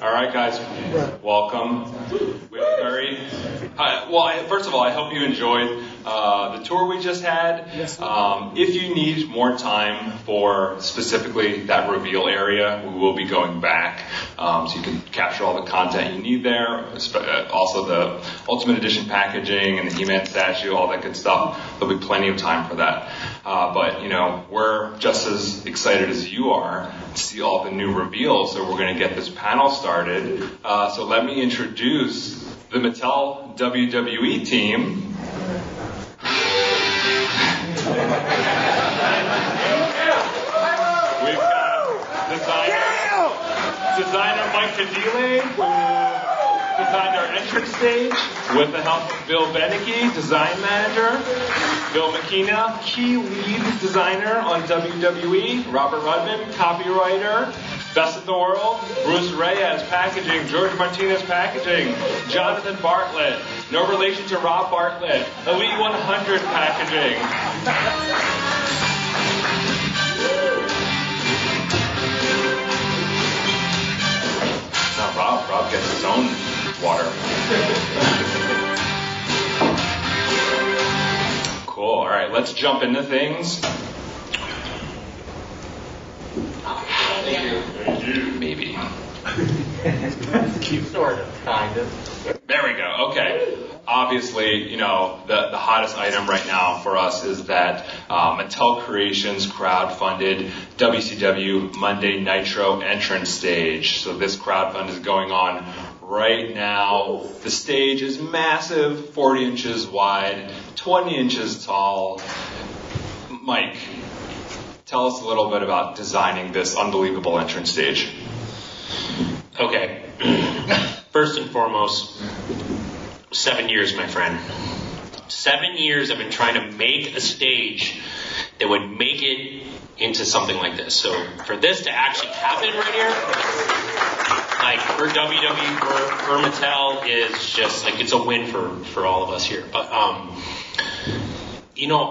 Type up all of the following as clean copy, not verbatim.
All right, guys, welcome. We have a very first of all, I hope you enjoyed the tour we just had. If you need more time for specifically that reveal area, we will be going back, so you can capture all the content you need there. Also, the Ultimate Edition packaging and the He-Man statue, all that good stuff. There'll be plenty of time for that. But we're just as excited as you are to see all the new reveals. So we're going to get this panel started. So let me introduce the Mattel WWE team. We've got designer Mike Cadile, who designed our entrance stage with the help of Bill Beneke, design manager. Bill McKenna, key lead designer on WWE. Robert Rudman, copywriter. Best in the World, Bruce Reyes, packaging. George Martinez, packaging. Jonathan Bartlett, no relation to Rob Bartlett. Elite 100 packaging. Now Rob gets his own water. Cool, all right, let's jump into things. Thank you. Maybe. Sort of, kind of. There we go. Okay. Obviously, the hottest item right now for us is that Mattel Creations crowdfunded WCW Monday Nitro entrance stage. So this crowdfund is going on right now. The stage is massive, 40 inches wide, 20 inches tall. Mike, tell us a little bit about designing this unbelievable entrance stage. Okay. First and foremost, 7 years, my friend. 7 years I've been trying to make a stage that would make it into something like this. So for this to actually happen right here, like for WWE, for Mattel, is just like, it's a win for all of us here. But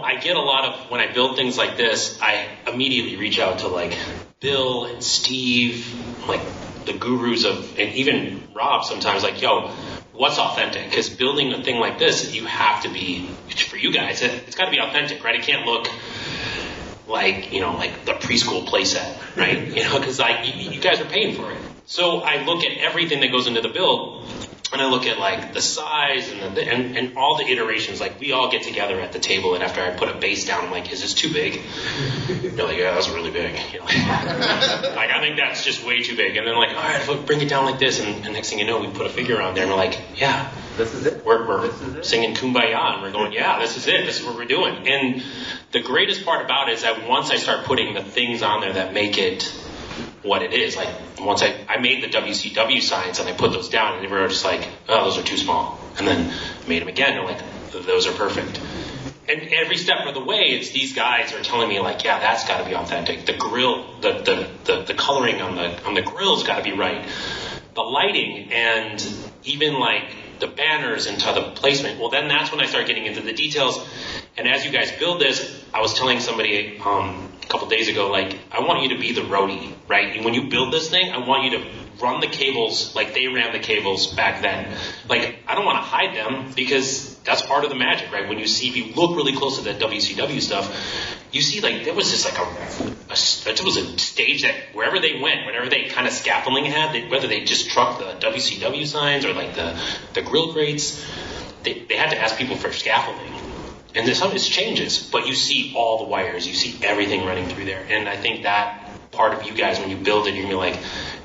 I get a lot of, when I build things like this, I immediately reach out to like Bill and Steve, like the gurus of, and even Rob sometimes, like, yo, what's authentic? Because building a thing like this, you have to be, for you guys, it's got to be authentic, right? It can't look like, like the preschool playset, right? Because you guys are paying for it. So I look at everything that goes into the build, and I look at like the size and all the iterations. Like we all get together at the table, and after I put a base down, I'm like, "Is this too big?" They're like, "Yeah, that's really big." Like I think that's just way too big. And then like, all right, if we bring it down like this, and next thing you know, we put a figure on there, and we're like, "Yeah, this is it. We're singing Kumbaya, and we're going, yeah, this is it. This is what we're doing." And the greatest part about it is that once I start putting the things on there that make it what it is, like once I made the WCW signs and I put those down, and they were just like, oh, those are too small, and then made them again, and like, those are perfect. And every step of the way, it's these guys are telling me like, yeah, that's got to be authentic. The grill, the coloring on the grill's got to be right. The lighting, and even like the banners and the placement. Well, then that's when I start getting into the details. And as you guys build this, I was telling somebody a couple days ago, like, I want you to be the roadie, right? And when you build this thing, I want you to run the cables like they ran the cables back then. Like, I don't want to hide them, because that's part of the magic, right? When you see, if you look really close to that WCW stuff, you see like there was just like it was a stage that wherever they went, whatever they kind of scaffolding had, whether they just trucked the WCW signs or like the grill grates, they had to ask people for scaffolding. And this changes, but you see all the wires, you see everything running through there. And I think that part of you guys, when you build it, you're going to be like,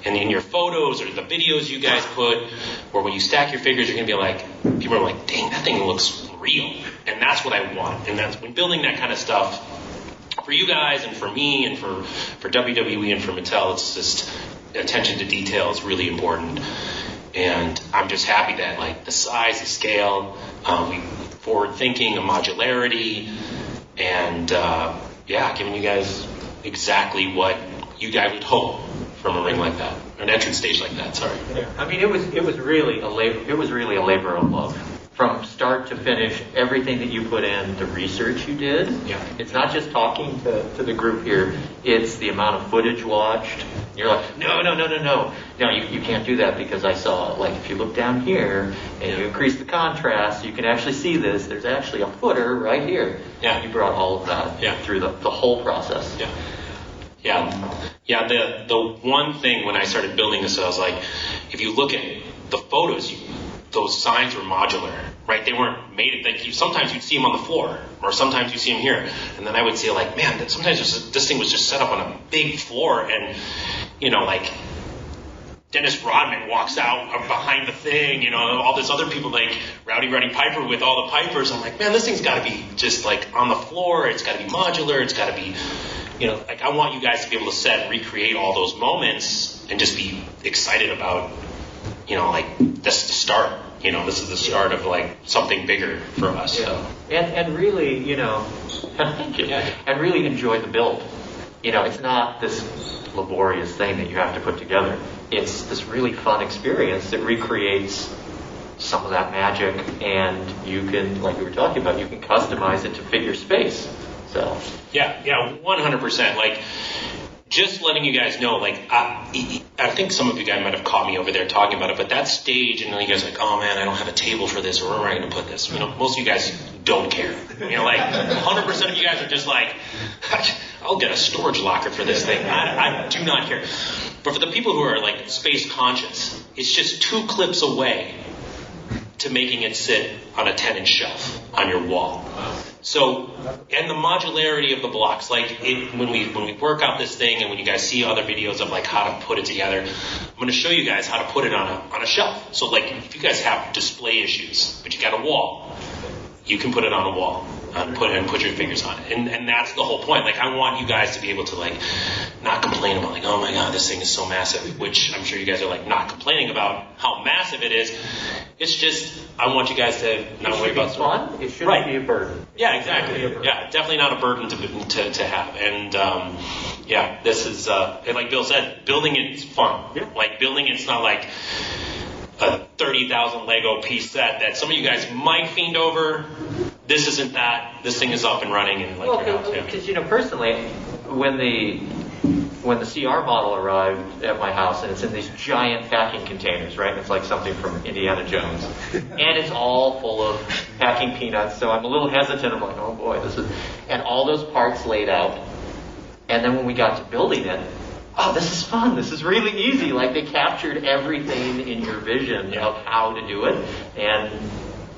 and in your photos or the videos you guys put, or when you stack your figures, you're going to be like, people are like, dang, that thing looks real. And that's what I want. And that's when building that kind of stuff for you guys and for me and for WWE and for Mattel, it's just attention to detail is really important. And I'm just happy that like the size, the scale, we forward thinking, a modularity, and giving you guys exactly what you guys would hope from a ring like that, an entrance stage like that. Sorry. Yeah. I mean, it was really a labor of love. From start to finish, everything that you put in, the research you did. Yeah. It's not just talking to the group here. It's the amount of footage watched. You're like, no, you can't do that because I saw, like, if you look down here and you increase the contrast, you can actually see this. There's actually a footer right here. Yeah. You brought all of that through the whole process. Yeah. The one thing when I started building this, I was like, if you look at the photos, those signs were modular, right? They weren't made. Like sometimes you'd see them on the floor, or sometimes you see them here, and then I would say like, man, sometimes this thing was just set up on a big floor, and like Dennis Rodman walks out behind the thing, all this other people like Rowdy Piper with all the Pipers. I'm like, man, this thing's got to be just like on the floor. It's got to be modular. It's got to be, like I want you guys to be able to set and recreate all those moments and just be excited about, like this is the start. This is the start of like something bigger for us. Yeah. So. And really, thank you. Yeah. And really enjoy the build. It's not this laborious thing that you have to put together. It's this really fun experience that recreates some of that magic, and you can, like we were talking about, you can customize it to fit your space. So. Yeah, 100%. Like, just letting you guys know, like, I think some of you guys might have caught me over there talking about it, but that stage, and then you guys are like, oh man, I don't have a table for this, or where am I going to put this? Most of you guys don't care. Like, 100% of you guys are just like, I'll get a storage locker for this thing. I do not care. But for the people who are, like, space conscious, it's just 2 clips away to making it sit on a 10-inch shelf on your wall. So, and the modularity of the blocks, like when we work out this thing, and when you guys see other videos of like how to put it together, I'm going to show you guys how to put it on a shelf. So like if you guys have display issues, but you got a wall, you can put it on a wall and put your fingers on it. And that's the whole point. Like I want you guys to be able to like not complain about like, oh my god, this thing is so massive, which I'm sure you guys are like not complaining about how massive it is. It's just, I want you guys to not worry about fun. It shouldn't be a burden. Yeah, exactly. Yeah, definitely not a burden to have. And this is and like Bill said, building it's fun. Yeah. Like building it's not like a 30,000 Lego piece set that some of you guys might fiend over. This isn't that. This thing is up and running and like your house. Because personally, when the CR model arrived at my house, and it's in these giant packing containers, right? It's like something from Indiana Jones. And it's all full of packing peanuts, so I'm a little hesitant. I'm like, oh boy, and all those parts laid out. And then when we got to building it, oh, this is fun. This is really easy. Like they captured everything in your vision of how to do it. And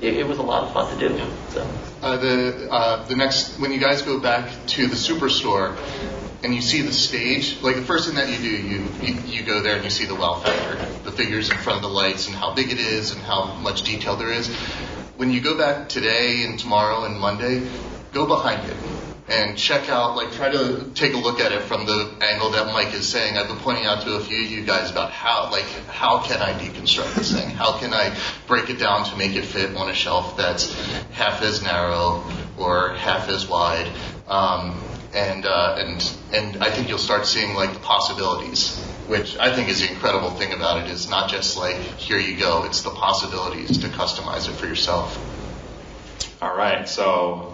it was a lot of fun to do. So. The next, when you guys go back to the Superstore, and you see the stage, like the first thing that you do, you go there and you see the wow factor, the figures in front of the lights and how big it is and how much detail there is. When you go back today and tomorrow and Monday, go behind it and check out, like try to take a look at it from the angle that Mike is saying. I've been pointing out to a few of you guys about how can I deconstruct this thing? How can I break it down to make it fit on a shelf that's half as narrow or half as wide? And I think you'll start seeing like the possibilities, which I think is the incredible thing about it. Is not just like here you go, it's the possibilities to customize it for yourself. All right, so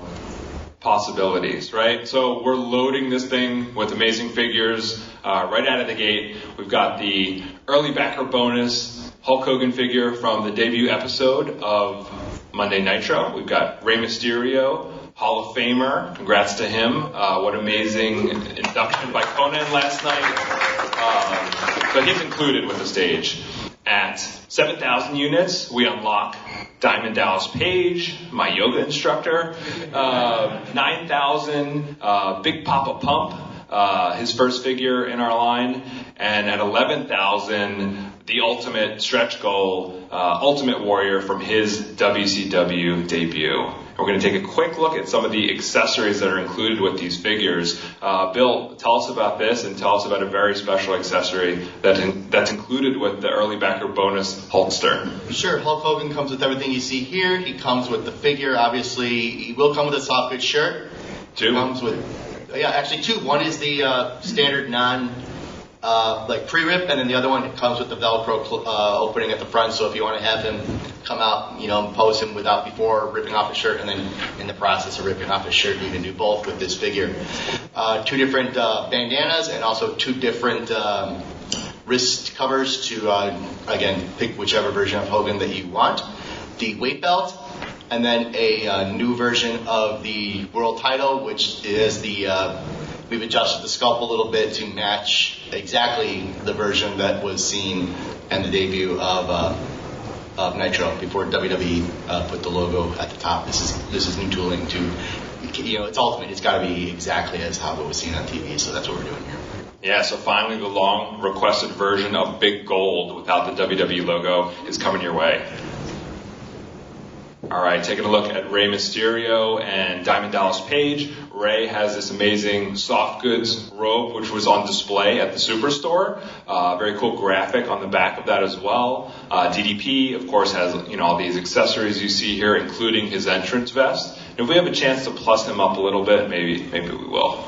possibilities, right? So we're loading this thing with amazing figures right out of the gate. We've got the early backer bonus Hulk Hogan figure from the debut episode of Monday Nitro. We've got Rey Mysterio, Hall of Famer. Congrats to him. What amazing induction by Conan last night. So he's included with the stage. At 7,000 units, we unlock Diamond Dallas Page, my yoga instructor. 9,000, Big Papa Pump, his first figure in our line. And at 11,000, the ultimate stretch goal, Ultimate Warrior from his WCW debut. We're going to take a quick look at some of the accessories that are included with these figures. Bill, tell us about this and tell us about a very special accessory that's included with the early backer bonus holster. Sure, Hulk Hogan comes with everything you see here. He comes with the figure, obviously. He will come with a soft fit shirt. Two? He comes with, actually two. One is the standard pre-rip, and then the other one comes with the Velcro opening at the front, so if you want to have him come out, and pose him before ripping off his shirt, and then in the process of ripping off his shirt, you can do both with this figure. Two different bandanas, and also two different wrist covers to, again, pick whichever version of Hogan that you want, the weight belt, and then a new version of the world title, which is we've adjusted the sculpt a little bit to match exactly the version that was seen in the debut of Nitro before WWE put the logo at the top. This is new tooling to, it's ultimate. It's got to be exactly as how it was seen on TV. So that's what we're doing here. Yeah, so finally the long requested version of Big Gold without the WWE logo is coming your way. All right, taking a look at Rey Mysterio and Diamond Dallas Page. Rey has this amazing soft goods robe, which was on display at the Superstore. Very cool graphic on the back of that as well. DDP, of course, has all these accessories you see here, including his entrance vest. And if we have a chance to plus him up a little bit, maybe we will.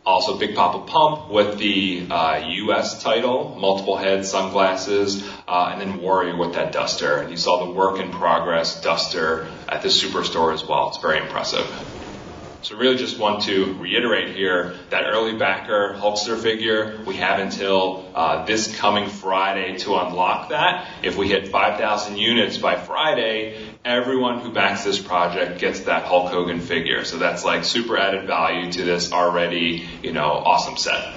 Also, Big Papa Pump with the U.S. title, multiple heads, sunglasses, and then Warrior with that duster. And you saw the work in progress duster at the Superstore as well. It's very impressive. So really just want to reiterate here that early backer Hulkster figure, we have until this coming Friday to unlock that. If we hit 5,000 units by Friday, everyone who backs this project gets that Hulk Hogan figure. So that's like super added value to this already, awesome set.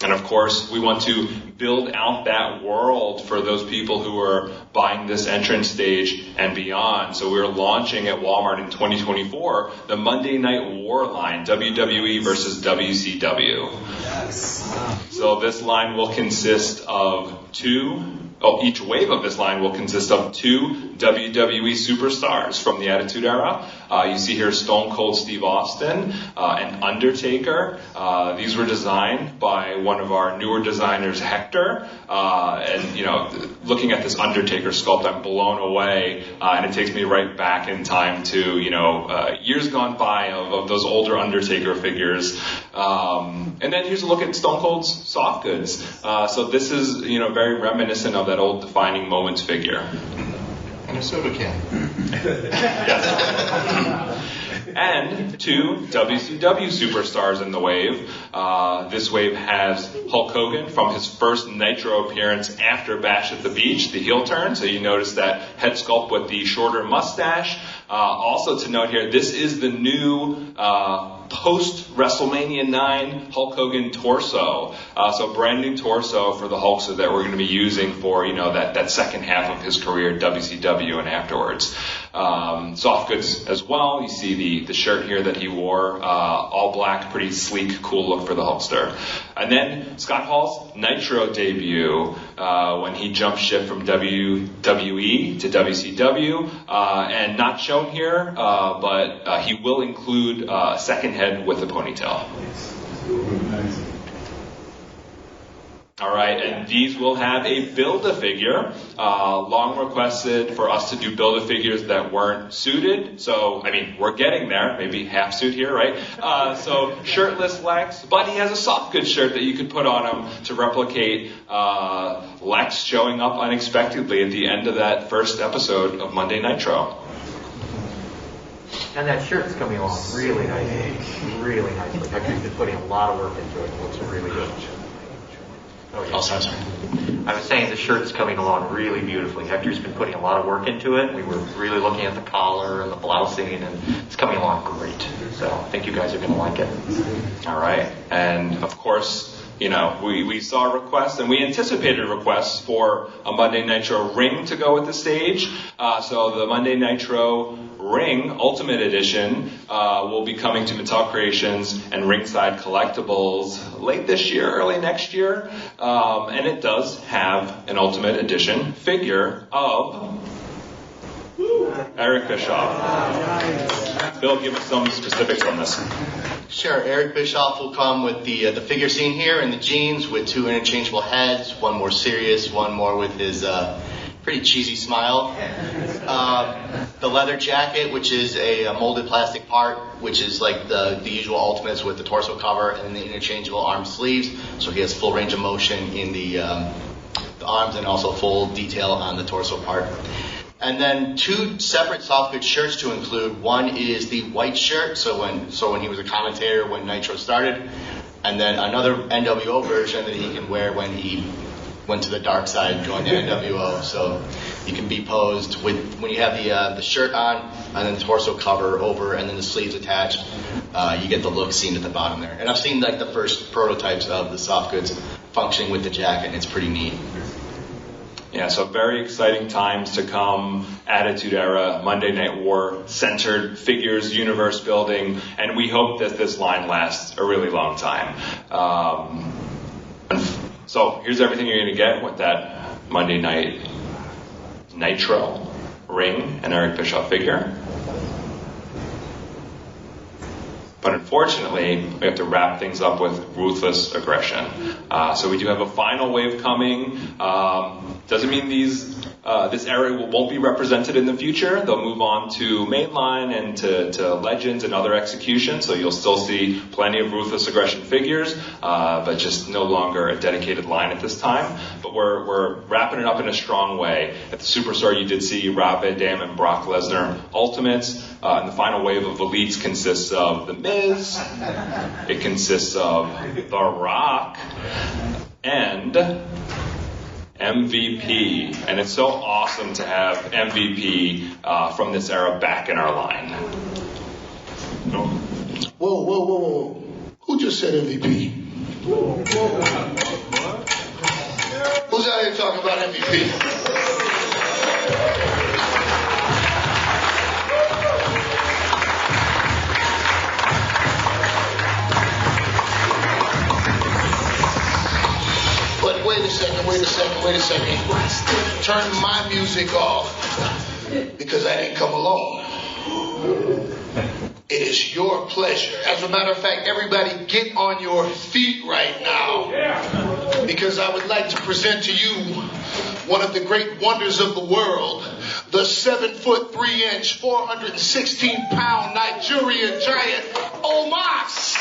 And of course, we want to build out that world for those people who are buying this entrance stage and beyond. So we're launching at Walmart in 2024 the Monday Night War line, WWE versus WCW. Yes. So this line will consist of each wave of this line will consist of 2 WWE superstars from the Attitude Era. You see here Stone Cold Steve Austin and Undertaker. These were designed by one of our newer designers, Hector. And looking at this Undertaker sculpt, I'm blown away, and it takes me right back in time to years gone by of those older Undertaker figures. And then here's a look at Stone Cold's soft goods. So this is very reminiscent of that old Defining Moments figure. And a soda can. Yes. And 2 WCW superstars in the wave. This wave has Hulk Hogan from his first Nitro appearance after Bash at the Beach, the heel turn. So you notice that head sculpt with the shorter mustache. Also to note here, this is the new post WrestleMania 9 Hulk Hogan torso. So brand new torso for the Hulkster that we're going to be using for that second half of his career at WCW and afterwards. Soft goods as well. You see the shirt here that he wore, all black, pretty sleek, cool look for the Hulkster. And then Scott Hall's Nitro debut when he jumped ship from WWE to WCW, and not shown here, but he will include a second head with a ponytail. All right, and these will have a Build-A-Figure. Long requested for us to do Build-A-Figures that weren't suited. So, we're getting there. Maybe half suit here, right? So, shirtless Lex, but he has a soft goods shirt that you could put on him to replicate Lex showing up unexpectedly at the end of that first episode of Monday Nitro. And that shirt's coming along really nicely. Really nicely. Hector's been putting a lot of work into it. It looks really good. Oh, yeah. Sorry. I was saying the shirt's coming along really beautifully. Hector's been putting a lot of work into it. We were really looking at the collar and the blousing, and it's coming along great. So I think you guys are going to like it. All right. And, of course, we saw requests, and we anticipated requests for a Monday Nitro ring to go with the stage. So the Monday Nitro Ring Ultimate Edition will be coming to Mattel Creations and Ringside Collectibles late this year, early next year. And it does have an Ultimate Edition figure of Eric Bischoff. Bill, give us some specifics on this. Sure. Eric Bischoff will come with the figure seen here in the jeans with 2 interchangeable heads, one more serious, one more with his pretty cheesy smile. The leather jacket, which is a molded plastic part, which is like the usual Ultimates with the torso cover and the interchangeable arm sleeves. So he has full range of motion in the arms and also full detail on the torso part. And then 2 separate soft goods shirts to include. One is the white shirt, so when he was a commentator when Nitro started. and then another NWO version that he can wear when he went to the dark side and joined the NWO. So you can be posed with when you have the shirt on and then the torso cover over and then the sleeves attached. You get the look seen at the bottom there. And I've seen like the first prototypes of the soft goods functioning with the jacket, and it's pretty neat. Yeah, so very exciting times to come. Attitude Era, Monday Night War, centered figures, universe building, and we hope that this line lasts a really long time. So here's everything you're going to get with that Monday Night Nitro ring and Eric Bischoff figure. But unfortunately, we have to wrap things up with Ruthless Aggression. So we do have a final wave coming. Doesn't mean this era won't be represented in the future. They'll move on to mainline and to Legends and other executions. So you'll still see plenty of Ruthless Aggression figures, but just no longer a dedicated line at this time. But we're wrapping it up in a strong way. At the Superstore, you did see Rob Van Dam and Brock Lesnar Ultimates. And the final wave of Elites consists of The Miz, it consists of The Rock, and MVP. And it's so awesome to have MVP from this era back in our line. Whoa. Who just said MVP? Who's out here talking about MVP? But wait a second. Turn my music off because I didn't come alone. It is your pleasure. As a matter of fact, everybody get on your feet right now because I would like to present to you one of the great wonders of the world, the 7'3", 416-pound Nigerian giant, Omos.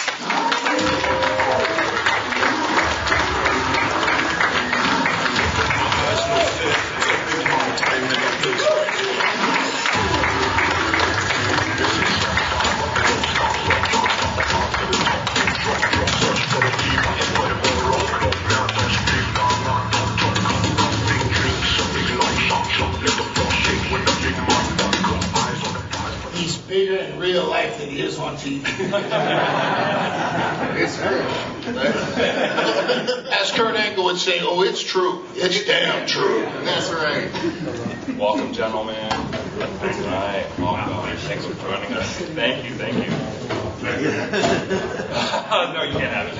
He's bigger in real life than he is on TV. It's true. As Kurt Angle would say, oh, it's true. It's damn true. That's right. Welcome, gentlemen. All right, welcome. Thanks for joining us. Thank you. No, you can't have it.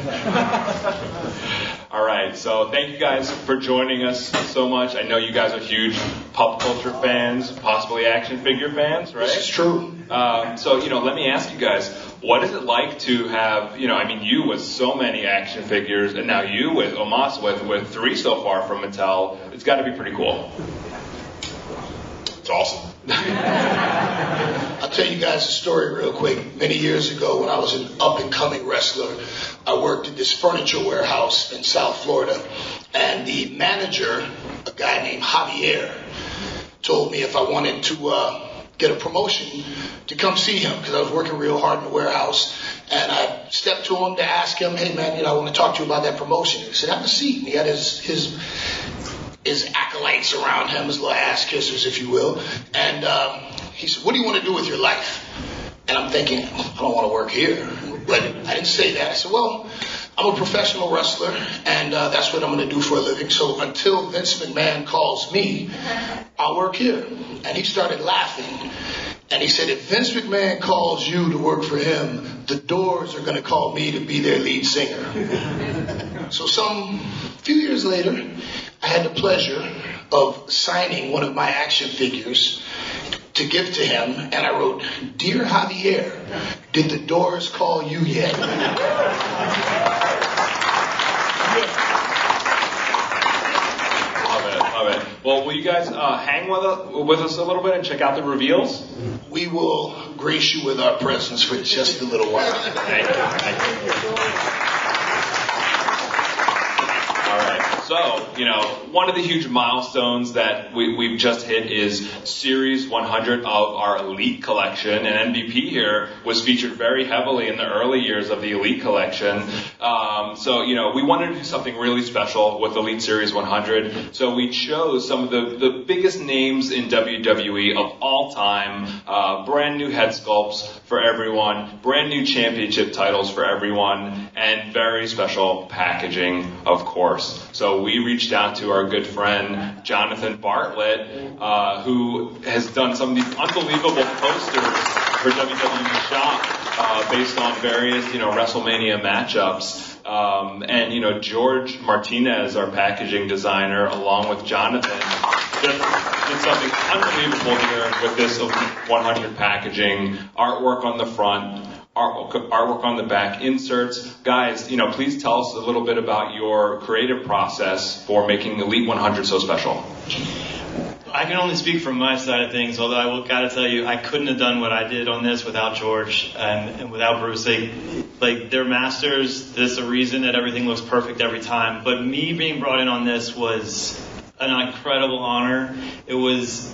All right, so thank you guys for joining us so much. I know you guys are huge pop culture fans, possibly action figure fans, right? This is true. So, let me ask you guys, what is it like to have, you with so many action figures, and now you with Omos with 3 so far from Mattel. It's got to be pretty cool. It's awesome. I'll tell you guys a story real quick. Many years ago when I was an up-and-coming wrestler, I worked at this furniture warehouse in South Florida. And the manager, a guy named Javier, told me if I wanted to get a promotion to come see him because I was working real hard in the warehouse. And I stepped to him to ask him, hey, man, I want to talk to you about that promotion. He said, have a seat. And he had his acolytes around him, his little ass kissers, if you will. And he said, what do you want to do with your life? And I'm thinking, I don't want to work here. But I didn't say that. I said, well, I'm a professional wrestler, and that's what I'm going to do for a living. So until Vince McMahon calls me, I'll work here. And he started laughing. And he said, if Vince McMahon calls you to work for him, the Doors are going to call me to be their lead singer. So some few years later, I had the pleasure of signing one of my action figures to give to him, and I wrote, Dear Javier, did the Doors call you yet? Love it. Well, will you guys hang with us a little bit and check out the reveals? We will grace you with our presence for just a little while. Thank you. All right. So, one of the huge milestones that we've just hit is Series 100 of our Elite Collection, and MVP here was featured very heavily in the early years of the Elite Collection. So, we wanted to do something really special with Elite Series 100, so we chose some of the biggest names in WWE of all time, brand new head sculpts for everyone, brand new championship titles for everyone, and very special packaging, of course. So we reached out to our good friend Jonathan Bartlett, who has done some of these unbelievable posters for WWE Shop based on various, WrestleMania matchups. And George Martinez, our packaging designer, along with Jonathan, just did something unbelievable here with this 100 packaging, artwork on the front, artwork on the back, inserts. Guys, please tell us a little bit about your creative process for making Elite 100 so special. I can only speak from my side of things, although I gotta tell you, I couldn't have done what I did on this without George and without Bruce. They're masters. There's a reason that everything looks perfect every time. But me being brought in on this was an incredible honor. It was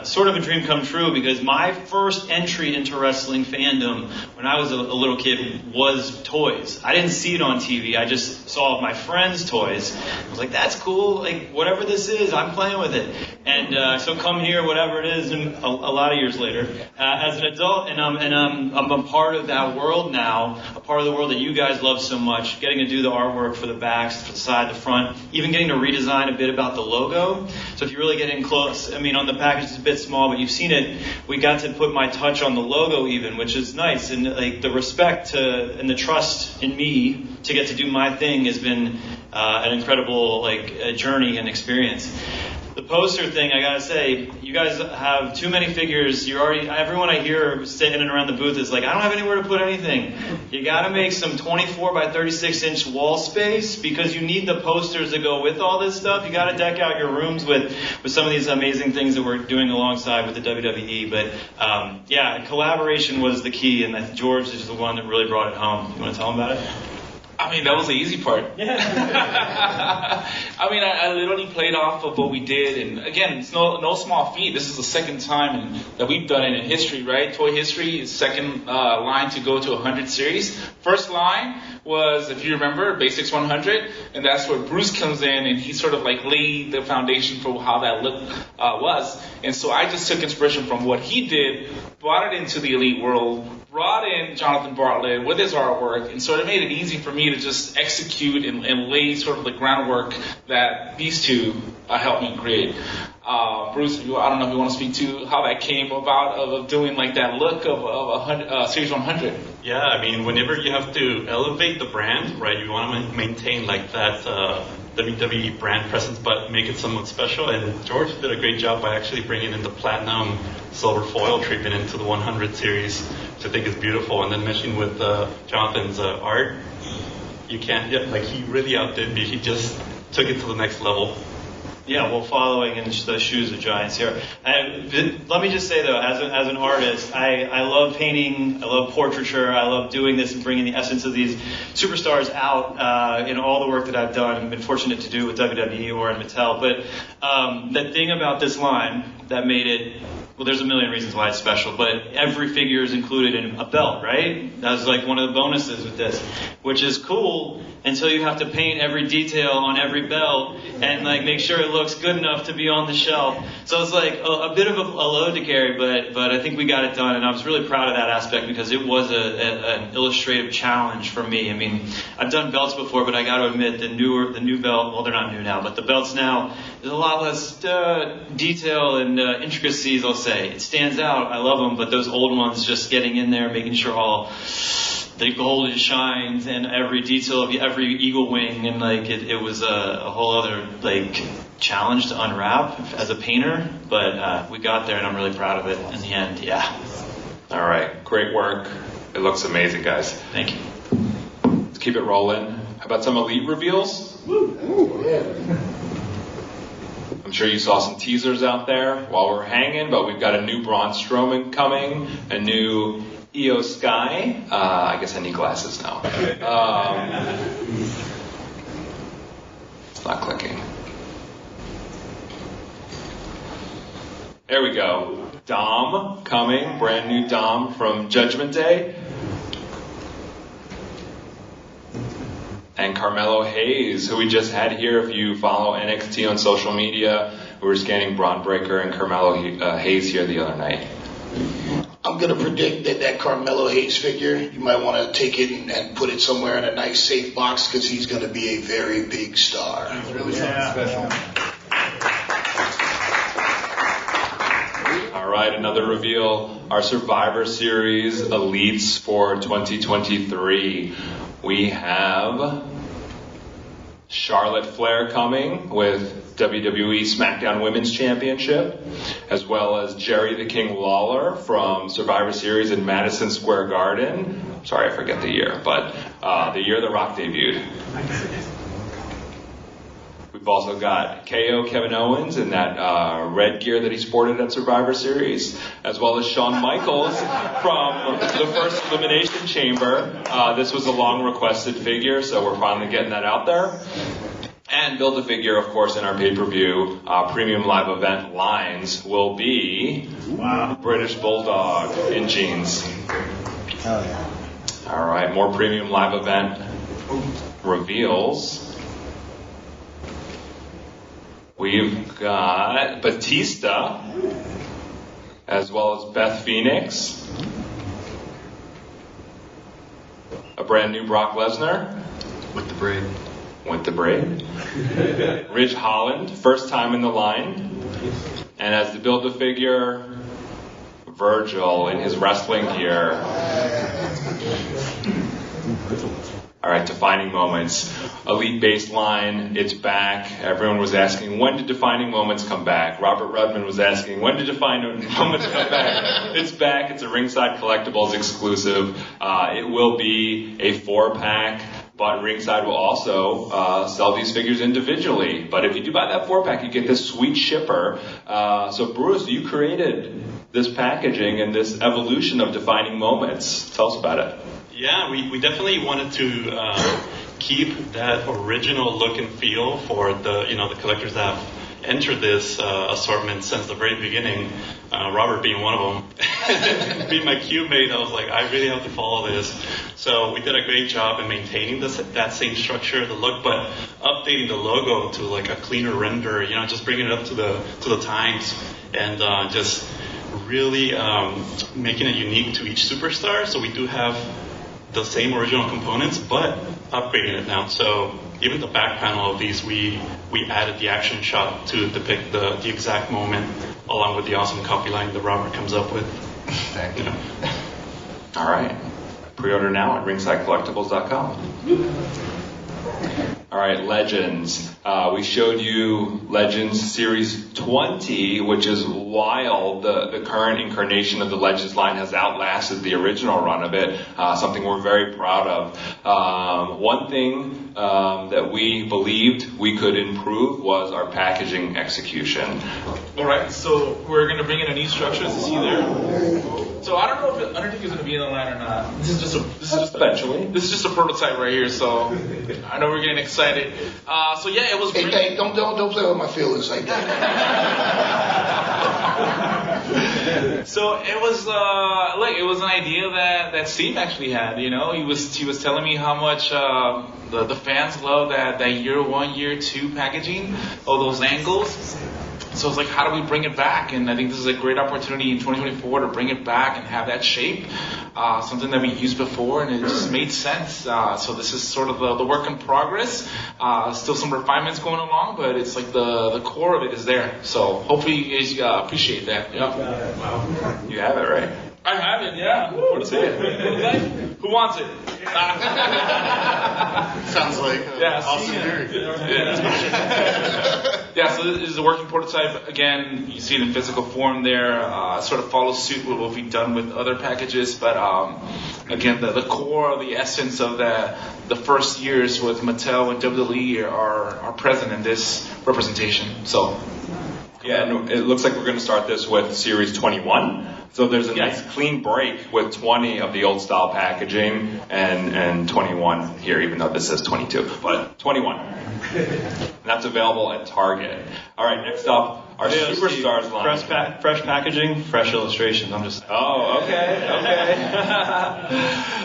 sort of a dream come true, because my first entry into wrestling fandom when I was a little kid was toys. I didn't see it on TV. I just saw my friends' toys. I was like, that's cool. Whatever this is, I'm playing with it. And so come here, whatever it is, and a lot of years later, as an adult, and I'm a part of that world now, a part of the world that you guys love so much, getting to do the artwork for the backs, for the side, the front, even getting to redesign a bit about the logo. So if you really get in close, on the package it's a bit small, but you've seen it, we got to put my touch on the logo even, which is nice. And the respect and the trust in me to get to do my thing has been an incredible journey and experience. The poster thing, I gotta say, you guys have too many figures. Everyone I hear standing around the booth is like, I don't have anywhere to put anything. You gotta make some 24 by 36 inch wall space, because you need the posters to go with all this stuff. You gotta deck out your rooms with some of these amazing things that we're doing alongside with the WWE. But collaboration was the key, and George is the one that really brought it home. You wanna tell him about it? That was the easy part. Yeah. I literally played off of what we did, and again, it's no small feat. This is the second time that we've done it in history, right? Toy history is second line to go to 100 series. First line was, if you remember, Basics 100, and that's where Bruce comes in, and he sort of laid the foundation for how that look was. And so I just took inspiration from what he did, brought it into the Elite world, brought in Jonathan Bartlett with his artwork, and sort of made it easy for me to just execute and lay sort of the groundwork that these two helped me create. Bruce, I don't know if you want to speak to how that came about of doing that look of Series 100. Yeah, whenever you have to elevate the brand, right, you want to maintain that WWE brand presence, but make it somewhat special. And George did a great job by actually bringing in the platinum silver foil treatment into the 100 series, which I think is beautiful. And then meshing with Jonathan's art, you can't, he really outdid me. He just took it to the next level. Yeah, well, following in the shoes of giants here. Let me just say, though, as an artist, I love painting, I love portraiture, I love doing this and bringing the essence of these superstars out in all the work that I've done and been fortunate to do with WWE or in Mattel. But the thing about this line that made it, well, there's a million reasons why it's special, but every figure is included in a belt, right? That's one of the bonuses with this, which is cool until you have to paint every detail on every belt and make sure it looks good enough to be on the shelf. So it's a bit of a load to carry, but I think we got it done, and I was really proud of that aspect because it was an illustrative challenge for me. I've done belts before, but I got to admit the new belt, well, they're not new now, but the belts now, there's a lot less detail and intricacies, I'll say. It stands out. I love them, but those old ones, just getting in there, making sure all the gold shines and every detail of every eagle wing, and it was a whole other challenge to unwrap as a painter, but we got there, and I'm really proud of it in the end. Yeah. All right, great work. It looks amazing, guys. Thank you. Let's keep it rolling. How about some Elite reveals? Ooh, yeah. I'm sure you saw some teasers out there while we're hanging, but we've got a new Braun Strowman coming, a new Io Sky. I guess I need glasses now. It's not clicking. There we go. Dom coming, brand new Dom from Judgment Day. And Carmelo Hayes, who we just had here. If you follow NXT on social media, we were scanning Braun Breaker and Carmelo Hayes here the other night. I'm going to predict that Carmelo Hayes figure, you might want to take it and put it somewhere in a nice safe box because he's going to be a very big star. It's really something special. All right, another reveal. Our Survivor Series Elites for 2023. We have Charlotte Flair coming with WWE SmackDown Women's Championship, as well as Jerry the King Lawler from Survivor Series in Madison Square Garden. Sorry, I forget the year, but the year The Rock debuted. We've also got KO Kevin Owens in that red gear that he sported at Survivor Series, as well as Shawn Michaels from the first Elimination Chamber. This was a long requested figure, so we're finally getting that out there. And Build-A-Figure, of course, in our pay-per-view premium live event lines will be British Bulldog in jeans. Oh, yeah. All right, more premium live event reveals. We've got Batista, as well as Beth Phoenix, a brand new Brock Lesnar. With the braid. With the braid. Ridge Holland, first time in the line. And as the Build-A-Figure, Virgil in his wrestling gear. All right, Defining Moments. Elite baseline, it's back. Everyone was asking, when did Defining Moments come back? Robert Rudman was asking, when did Defining Moments come back? It's back. It's a Ringside Collectibles exclusive. It will be a 4-pack, but Ringside will also sell these figures individually. But if you do buy that 4-pack, you get this sweet shipper. So Bruce, you created this packaging and this evolution of Defining Moments. Tell us about it. Yeah, we definitely wanted to keep that original look and feel for the collectors that have entered this assortment since the very beginning. Robert being one of them, being my cube mate, I was like, I really have to follow this. So we did a great job in maintaining that same structure, the look, but updating the logo to like a cleaner render. Just bringing it up to the times and just really making it unique to each superstar. So we do have the same original components, but upgrading it now. So even the back panel of these, we added the action shot to depict the exact moment, along with the awesome copy line that Robert comes up with. Thank you. All right. Pre-order now at ringsidecollectibles.com. All right, Legends. We showed you Legends Series 20, which is wild. The current incarnation of the Legends line has outlasted the original run of it, something we're very proud of. One thing that we believed we could improve was our packaging execution. All right, so we're going to bring in a new structure. Is he there? So I don't know if Undertaker's going to be in the line or not. This is just Eventually. This is just a prototype right here, so I know we're getting excited. So yeah, it was. Hey, don't play with my feelings like that. So it was it was an idea that Steve actually had. He was telling me how much the fans love that year 1, year 2 packaging, all those angles. So it's like, how do we bring it back? And I think this is a great opportunity in 2024 to bring it back and have that shape, something that we used before, and it just made sense. So this is sort of the work in progress. Still some refinements going along, but it's like the core of it is there. So hopefully you guys appreciate that. Yeah. You have it, right? I have it, yeah. Let's see it. Who wants it? Sounds like awesome lyric. Yeah, so this is a working prototype. Again, you see it in physical form there. Sort of follows suit with what we've done with other packages. But again, the core, the essence of the first years with Mattel and WWE are present in this representation. So. Yeah, and it looks like we're going to start this with Series 21. So there's a nice clean break with 20 of the old style packaging and 21 here, even though this says 22, but 21. And that's available at Target. All right, next up, our Superstars line. Fresh packaging, fresh illustrations. I'm just. Oh, okay.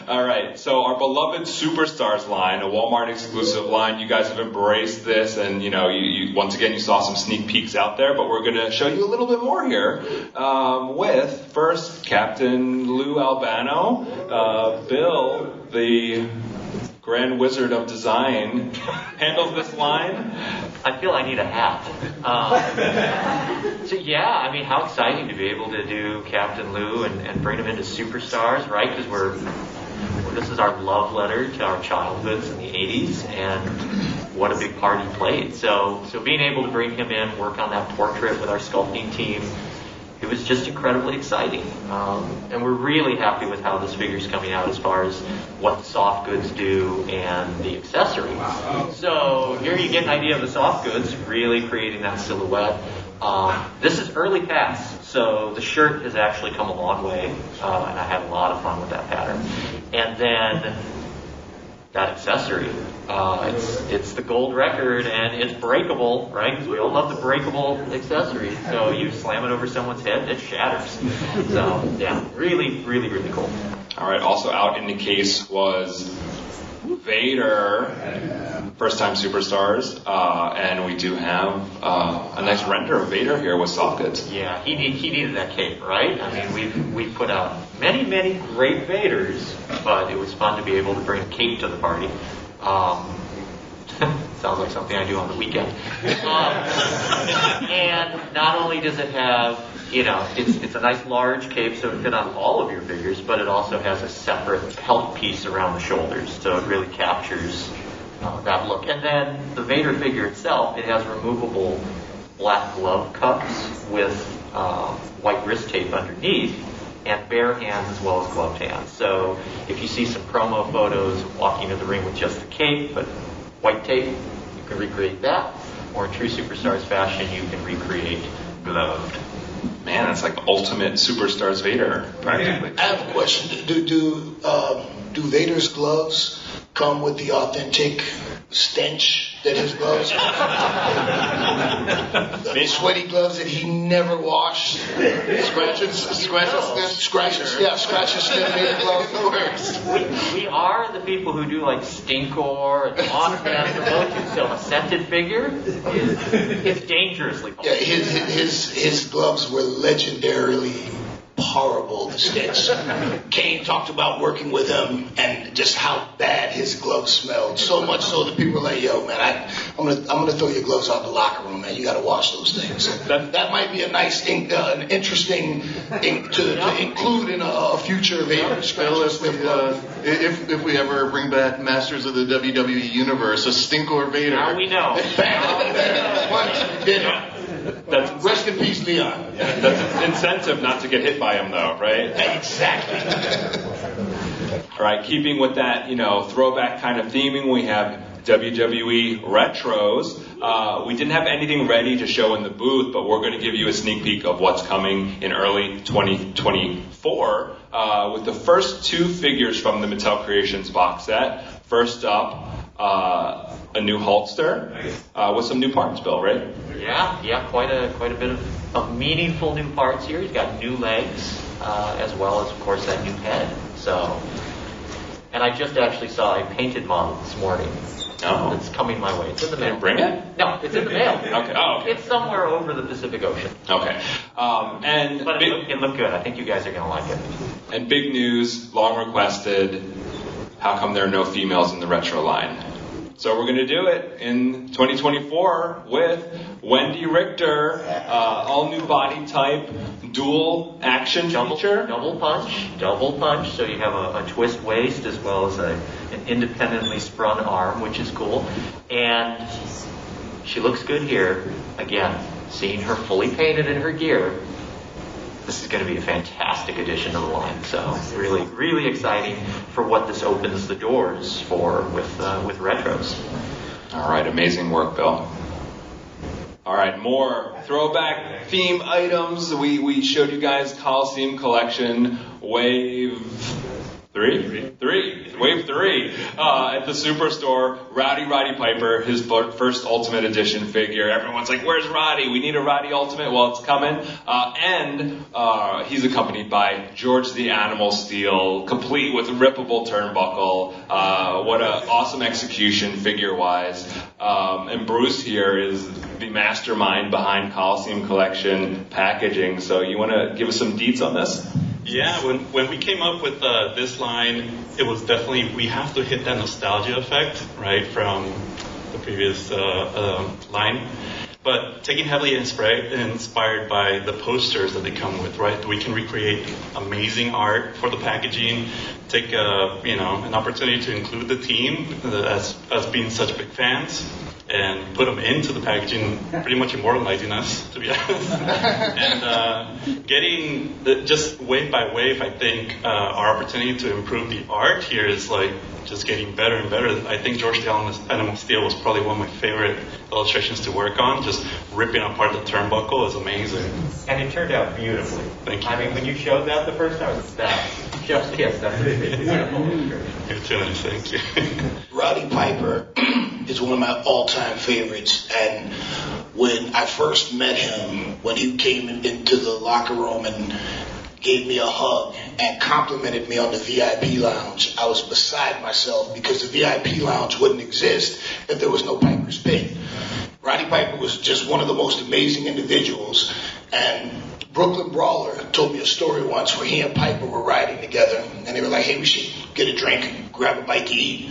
All right, so our beloved Superstars line, a Walmart exclusive line. You guys have embraced this, and you once again you saw some sneak peeks out there, but we're going to show you a little bit more here with first Captain Lou Albano, Bill, the Grand Wizard of Design, handles this line. I feel I need a hat. So yeah, I mean, how exciting to be able to do Captain Lou and bring him into Superstars, right? Because this is our love letter to our childhoods in the 80s, and what a big part he played. So being able to bring him in, work on that portrait with our sculpting team, it was just incredibly exciting. And we're really happy with how this figure's coming out as far as what the soft goods do and the accessories. So here you get an idea of the soft goods, really creating that silhouette. This is early pass, so the shirt has actually come a long way, and I had a lot of fun with that pattern. And then that accessory, it's the gold record, and it's breakable, right? Because we all love the breakable accessories. So you slam it over someone's head, it shatters. So yeah, really, really, really cool. All right, also out in the case was Vader, first time Superstars, and we do have a nice render of Vader here with soft goods. Yeah, he needed that cape, right? I mean, we've put out many, many great Vaders, but it was fun to be able to bring a cape to the party. Sounds like something I do on the weekend. And not only does it have, it's a nice large cape, so it fit on all of your figures, but it also has a separate pelt piece around the shoulders, so it really captures that look. And then the Vader figure itself, it has removable black glove cups with white wrist tape underneath, and bare hands as well as gloved hands. So if you see some promo photos walking to the ring with just the cape, but white tape, you can recreate that. Or in true Superstars fashion, you can recreate gloved. Man, that's like ultimate Superstars Vader, practically. I have a question. Do Vader's gloves come with the authentic stench that his gloves the sweaty gloves that he never washed? Scratch and sniff Vader gloves. We are the people who do like Stinkor and Mothman promotions, so a scented figure is dangerously cold. Yeah, his gloves were legendarily horrible, the stench. Kane talked about working with him and just how bad his gloves smelled. So much so that people were like, "Yo, man, I'm gonna throw your gloves out the locker room, man. You got to wash those things." That might be a nice thing, an interesting thing to include in a future Vader special. If we ever bring back Masters of the WWE Universe, a Stinkor Vader. Now we know. Rest in peace, Leon. Yeah, that's an incentive not to get hit by him, though, right? Exactly. All right, keeping with that, throwback kind of theming, we have WWE Retros. We didn't have anything ready to show in the booth, but we're going to give you a sneak peek of what's coming in early 2024 with the first two figures from the Mattel Creations box set. First up, a new Hulkster with some new parts, Bill, right? Yeah, quite a bit of meaningful new parts here. He's got new legs, as well as, of course, that new head. So, and I just actually saw a painted model this morning. Oh. It's coming my way. It's in the mail. Didn't bring it? No, it's in the mail. Okay. Oh, okay. It's somewhere over the Pacific Ocean. Okay. But it looked good. I think you guys are going to like it. And big news, long requested. How come there are no females in the retro line? So we're going to do it in 2024 with Wendy Richter, all new body type, dual action feature. Double punch. So you have a twist waist as well as an independently sprung arm, which is cool. And she looks good here. Again, seeing her fully painted in her gear, this is going to be a fantastic addition to the line. So really, really exciting for what this opens the doors for with retros. All right, amazing work, Bill. All right, more throwback theme items. We showed you guys Coliseum Collection Wave 3? Wave 3 at the Superstore. Roddy Piper, his first Ultimate Edition figure. Everyone's like, where's Roddy? We need a Roddy Ultimate. Well, it's coming. And he's accompanied by George the Animal Steel, complete with rippable turnbuckle. What an awesome execution figure-wise. And Bruce here is the mastermind behind Coliseum Collection packaging. So you want to give us some deets on this? Yeah, when we came up with this line, it was definitely, we have to hit that nostalgia effect, right, from the previous line. But taking heavily inspired by the posters that they come with, right? We can recreate amazing art for the packaging, take an opportunity to include the team as being such big fans, and put them into the packaging, pretty much immortalizing us, to be honest. And getting, just wave by wave, I think our opportunity to improve the art here is like just getting better and better. I think George the Animal Steel was probably one of my favorite illustrations to work on. Just ripping apart the turnbuckle is amazing. And it turned out beautifully. Thank you. I mean, when you showed that the first time, it's that. Chef's kiss. That's beautiful. You're too nice, thank you. Roddy Piper is one of my all-time favorites, and when I first met him, when he came into the locker room and gave me a hug and complimented me on the VIP lounge, I was beside myself, because the VIP lounge wouldn't exist if there was no Piper's Pit. Roddy Piper was just one of the most amazing individuals, and Brooklyn Brawler told me a story once where he and Piper were riding together, and they were like, hey, we should get a drink, grab a bite to eat.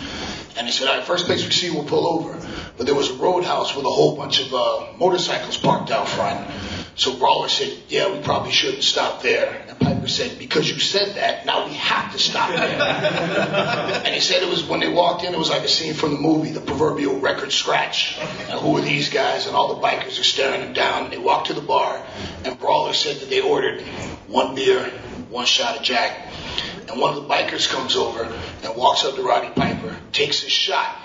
And they said, all right, first place we see, we'll pull over. But there was a roadhouse with a whole bunch of motorcycles parked out front. So Brawler said, yeah, we probably shouldn't stop there. And Piper said, because you said that, now we have to stop there. And he said it was, when they walked in, it was like a scene from the movie, the proverbial record scratch. And who are these guys? And all the bikers are staring them down. And they walked to the bar, and Brawler said that they ordered 1 beer, 1 shot of Jack. And one of the bikers comes over and walks up to Roddy Piper, takes a shot,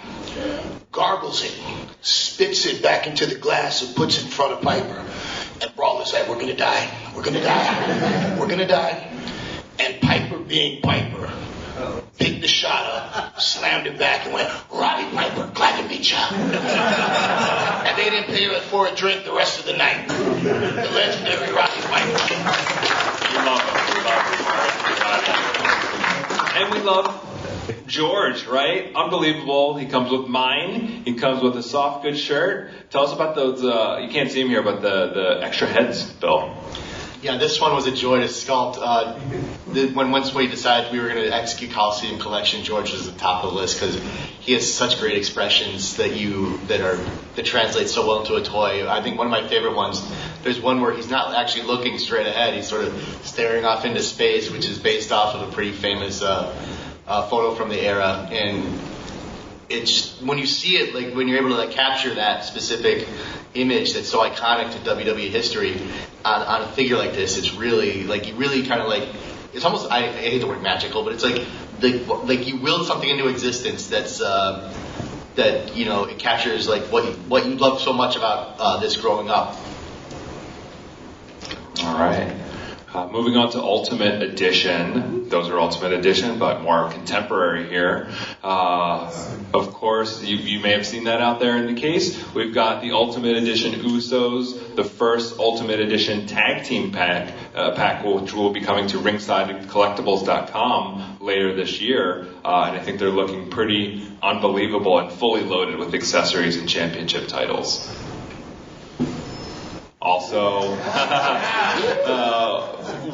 gargles it, spits it back into the glass and puts it in front of Piper. And Brawler's like, we're going to die. We're going to die. We're going to die. And Piper, being Piper, picked the shot up, slammed it back, and went, Roddy Piper, glad to meet you. And they didn't pay for a drink the rest of the night. The legendary Roddy Piper. We love him. We love him. And we love George, right? Unbelievable. He comes with mine. He comes with a soft goods shirt. Tell us about those, you can't see him here, but the extra heads, Bill. Yeah, this one was a joy to sculpt. Once we decided we were going to execute Coliseum Collection, George was at the top of the list because he has such great expressions that translate so well into a toy. I think one of my favorite ones, there's one where he's not actually looking straight ahead. He's sort of staring off into space, which is based off of a pretty famous photo from the era. And it's when you see it, like when you're able to capture that specific image that's so iconic to WWE history on a figure like this, it's really you really kind of it's almost, I hate the word magical, but it's like you willed something into existence that's that it captures what you love so much about this growing up. All right. Moving on to Ultimate Edition. Those are Ultimate Edition, but more contemporary here. Of course, you may have seen that out there in the case. We've got the Ultimate Edition Usos, the first Ultimate Edition Tag Team pack, which will be coming to RingsideCollectibles.com later this year. And I think they're looking pretty unbelievable and fully loaded with accessories and championship titles. Also,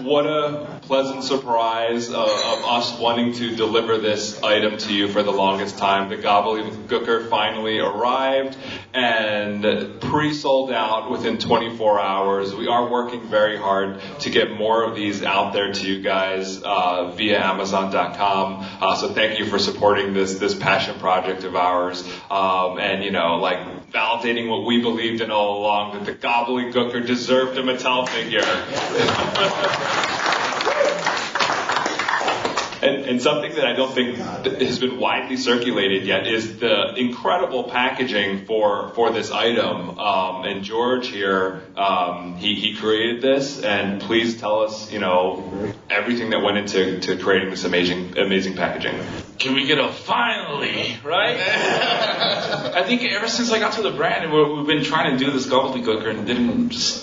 what a pleasant surprise of us wanting to deliver this item to you for the longest time. The Gobbledygooker finally arrived and pre-sold out within 24 hours. We are working very hard to get more of these out there to you guys via Amazon.com. So thank you for supporting this passion project of ours. And validating what we believed in all along, that the Gobbledygooker deserved a Mattel figure. And something that I don't think has been widely circulated yet is the incredible packaging for this item. And George here, he created this, and please tell us, everything that went into creating this amazing packaging. Can we get a finally, right? I think ever since I got to the brand, we've been trying to do this gobbledygooker and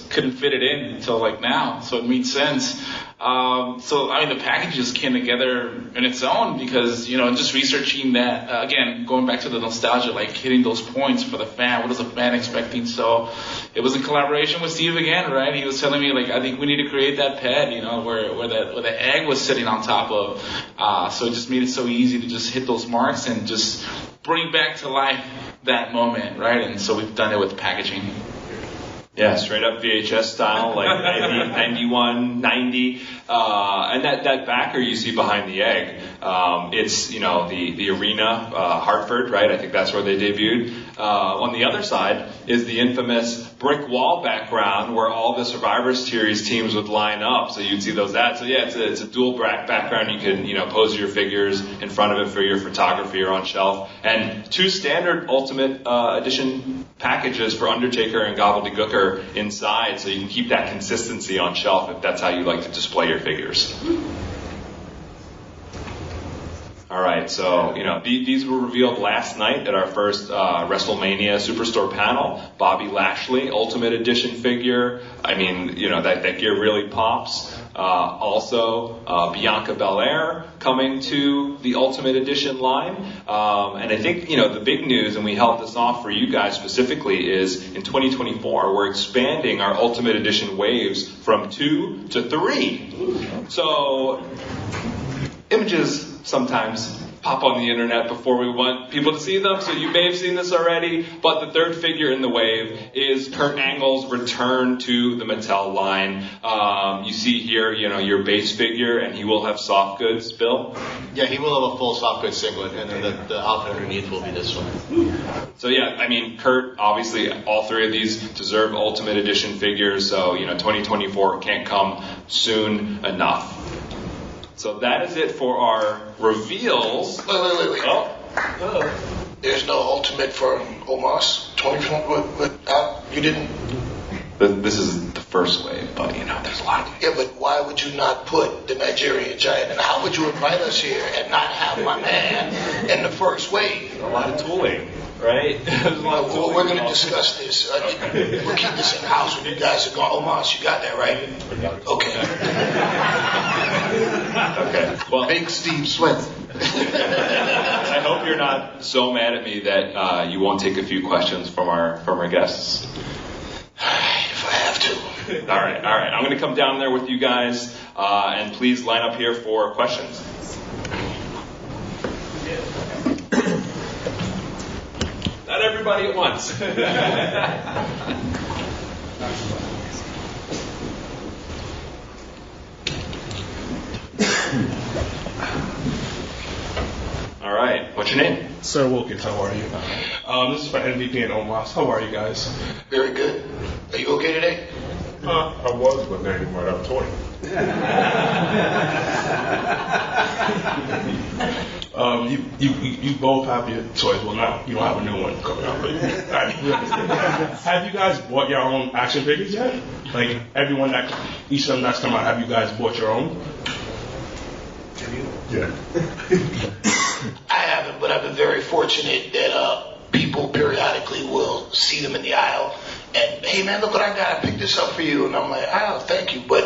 couldn't fit it in until like now, so it made sense. The package just came together in its own because, just researching that, again, going back to the nostalgia, like hitting those points for the fan, what is the fan expecting? So it was in collaboration with Steve again, right? He was telling me, I think we need to create that pad, where the egg was sitting on top of. So it just made it so easy to just hit those marks and just bring back to life that moment, right? And so we've done it with packaging. Yeah, straight up VHS style, like 91, 90. And that backer you see behind the egg, it's, the arena, Hartford, right? I think that's where they debuted. On the other side is the infamous brick wall background where all the Survivor Series teams would line up. So you'd see those ads. So yeah, it's a dual background. You can, pose your figures in front of it for your photography or on shelf. And 2 standard Ultimate Edition packages for Undertaker and Gobbledygooker inside, so you can keep that consistency on shelf if that's how you like to display your figures. All right, so these were revealed last night at our first WrestleMania Superstore panel. Bobby Lashley Ultimate Edition figure. I mean, that gear really pops. Also, Bianca Belair coming to the Ultimate Edition line. And I think, the big news, and we held this off for you guys specifically, is in 2024, we're expanding our Ultimate Edition waves from 2 to 3. So, images sometimes pop on the internet before we want people to see them, so you may have seen this already, but the third figure in the wave is Kurt Angle's return to the Mattel line. You see here, your base figure, and he will have soft goods, Bill? Yeah, he will have a full soft goods singlet, and then the outfit underneath will be this one. So yeah, I mean, Kurt, obviously, all 3 of these deserve Ultimate Edition figures, so, 2024 can't come soon enough. So that is it for our reveals. Wait. Oh. There's no Ultimate for Omos 2020. You didn't. This is the first wave, but there's a lot. Yeah, but why would you not put the Nigerian Giant? And how would you invite us here and not have my man in the first wave? A lot of tooling, right? Well, we're going to discuss this. We'll keep this in house when you guys are going. Omos, you got that right? Okay. Okay. Well, Big Steve Swift. I hope you're not so mad at me that you won't take a few questions from our guests. If I have to. All right. I'm going to come down there with you guys, and please line up here for questions. Not everybody at once. All right. What's your name? Sir Wilkins, how are you? This is for MVP and Omos. How are you guys? Very good. Are you okay today? I was, but now you're right up toy. You both have your toys. Well, now you don't have a new one coming out, but have you guys bought your own action figures yet? Like each of them that's come out, have you guys bought your own? Yeah. I haven't, but I've been very fortunate that people periodically will see them in the aisle and, hey man, look what I got, I picked this up for you, and I'm like, oh, thank you. But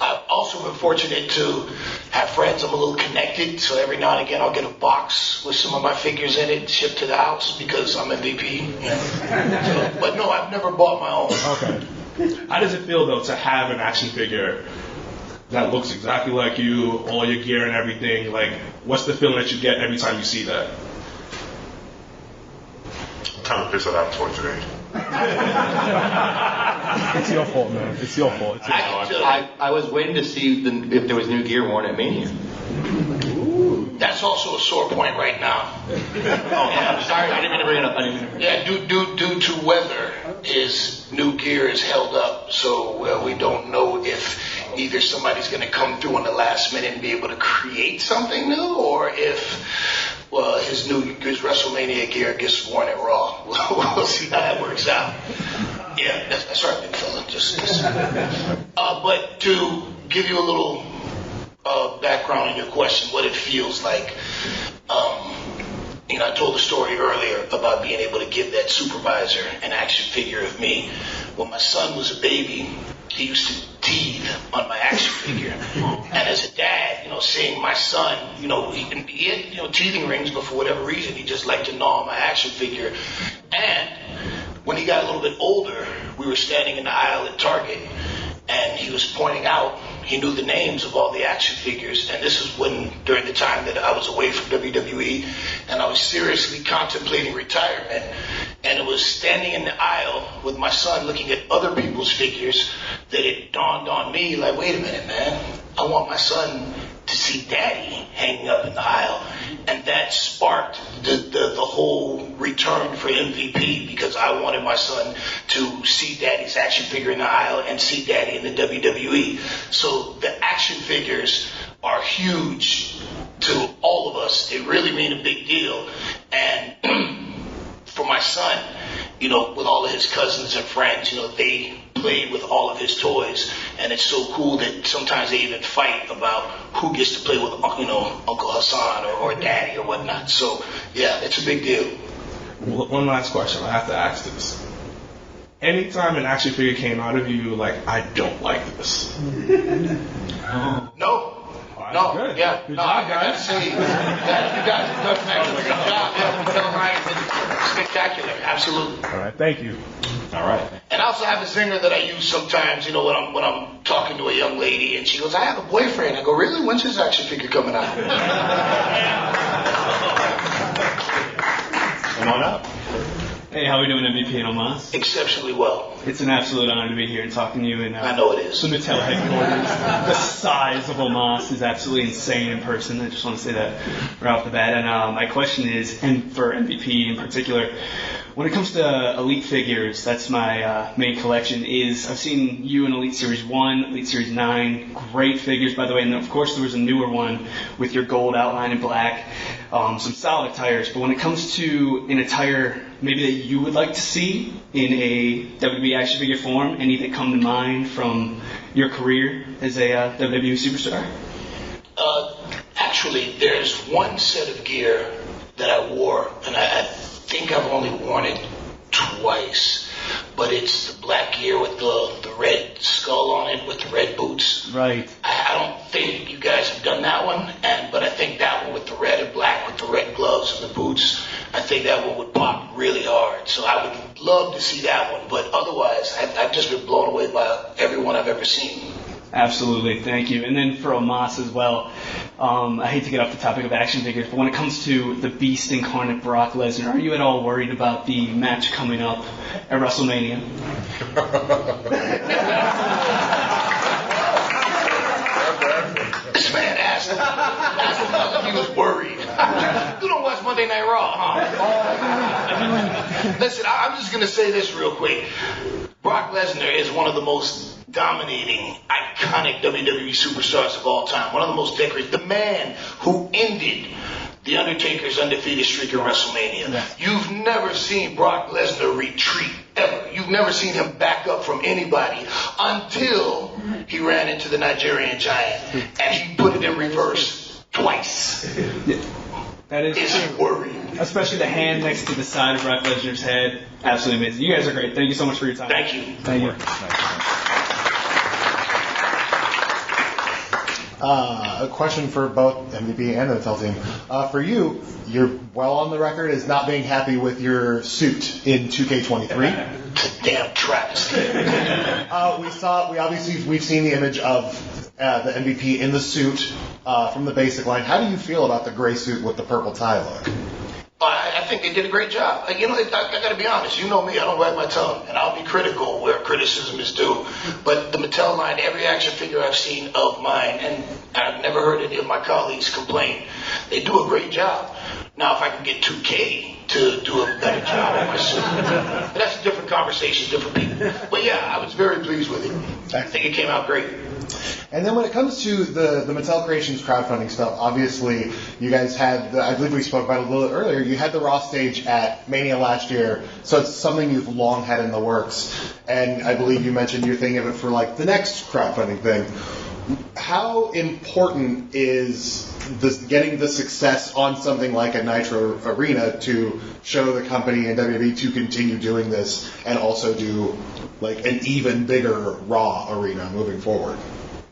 I've also been fortunate to have friends I'm a little connected, so every now and again I'll get a box with some of my figures in it shipped to the house because I'm MVP. So, but no, I've never bought my own. Okay. How does it feel though to have an action figure that looks exactly like you, all your gear and everything? Like, what's the feeling that you get every time you see that? I'm kind of pissed that I have a toy today. It's your fault, man. It's your fault. I was waiting to see if there was new gear worn at Mania. That's also a sore point right now. I'm sorry, I didn't mean to bring it up. Yeah, due to weather, his new gear is held up, so we don't know if either somebody's going to come through in the last minute and be able to create something new, or if his WrestleMania gear gets worn at Raw. We'll see how that works out. Yeah, that's right, big fella. But to give you a little background on your question, what it feels like. I told the story earlier about being able to give that supervisor an action figure of me. When my son was a baby, he used to teethe on my action figure. And as a dad, seeing my son, he had, teething rings, but for whatever reason, he just liked to gnaw on my action figure. And when he got a little bit older, we were standing in the aisle at Target, and he was pointing out, he knew the names of all the action figures, and this is during the time that I was away from WWE, and I was seriously contemplating retirement, and it was standing in the aisle with my son looking at other people's figures that it dawned on me, like, wait a minute, man, I want my son to see Daddy hanging up in the aisle, and that sparked the whole return for MVP, because I wanted my son to see Daddy's action figure in the aisle and see Daddy in the WWE. So the action figures are huge to all of us. They really mean a big deal. And for my son, with all of his cousins and friends, they played with all of his toys, and it's so cool that sometimes they even fight about who gets to play with, Uncle Hassan or Daddy or whatnot. So, yeah, it's a big deal. One last question. I have to ask this. Anytime an action figure came out of you, like, I don't like this. No. No, good. Yeah, good no, job, I gotta guys. say, you guys have done an excellent job. Spectacular, absolutely. All right, thank you. All right. And I also have a zinger that I use sometimes, when I'm talking to a young lady, and she goes, I have a boyfriend. I go, really? When's his action figure coming out? Come on up. Hey, how are we doing, MVP and Omos? Exceptionally well. It's an absolute honor to be here and talking to you. And I know it is. The Mattel headquarters. The size of Omos is absolutely insane in person. I just want to say that right off the bat. And my question is, and for MVP in particular, when it comes to Elite figures, that's my main collection, I've seen you in Elite Series 1, Elite Series 9, great figures, by the way, and of course there was a newer one with your gold outline in black, some solid attires, but when it comes to an attire maybe that you would like to see in a WWE action figure form, any that come to mind from your career as a WWE superstar? Actually, there's one set of gear that I wore, and I think I've only worn it twice, but it's the black gear with the red skull on it with the red boots. Right. I don't think you guys have done that one, but I think that one with the red and black with the red gloves and the boots, I think that one would pop really hard. So I would love to see that one, but otherwise, I've just been blown away by everyone I've ever seen. Absolutely, thank you. And then for Omos as well, I hate to get off the topic of action figures, but when it comes to the Beast incarnate Brock Lesnar, are you at all worried about the match coming up at WrestleMania? This man asked him if he was worried. You don't watch Monday Night Raw, huh? Listen, I'm just going to say this real quick. Brock Lesnar is one of the most dominating, iconic WWE superstars of all time. One of the most decorated. The man who ended The Undertaker's undefeated streak in WrestleMania. Yes. You've never seen Brock Lesnar retreat, ever. You've never seen him back up from anybody until he ran into the Nigerian Giant, and he put it in reverse twice. That is he worried? Especially the hand next to the side of Brock Lesnar's head. Absolutely amazing. You guys are great. Thank you so much for your time. Thank you. Thank you. A question for both MVP and the Mattel team. For you, you're well on the record as not being happy with your suit in 2K23. Damn travesty. We've seen the image of the MVP in the suit from the basic line. How do you feel about the gray suit with the purple tie look? I think they did a great job. I got to be honest. You know me. I don't wag my tongue, and I'll be critical where criticism is due. But the Mattel line, every action figure I've seen of mine, and I've never heard any of my colleagues complain, they do a great job. Now, if I can get 2K to do a better job on my suit, but that's a different conversation, different people. But yeah, I was very pleased with it. I think it came out great. And then when it comes to the Mattel Creations crowdfunding stuff, obviously you guys had, I believe we spoke about it a little earlier, you had the Raw stage at Mania last year, so it's something you've long had in the works. And I believe you mentioned you're thinking of it for like the next crowdfunding thing. How important is getting the success on something like a Nitro Arena to show the company and WWE to continue doing this and also do like an even bigger Raw Arena moving forward?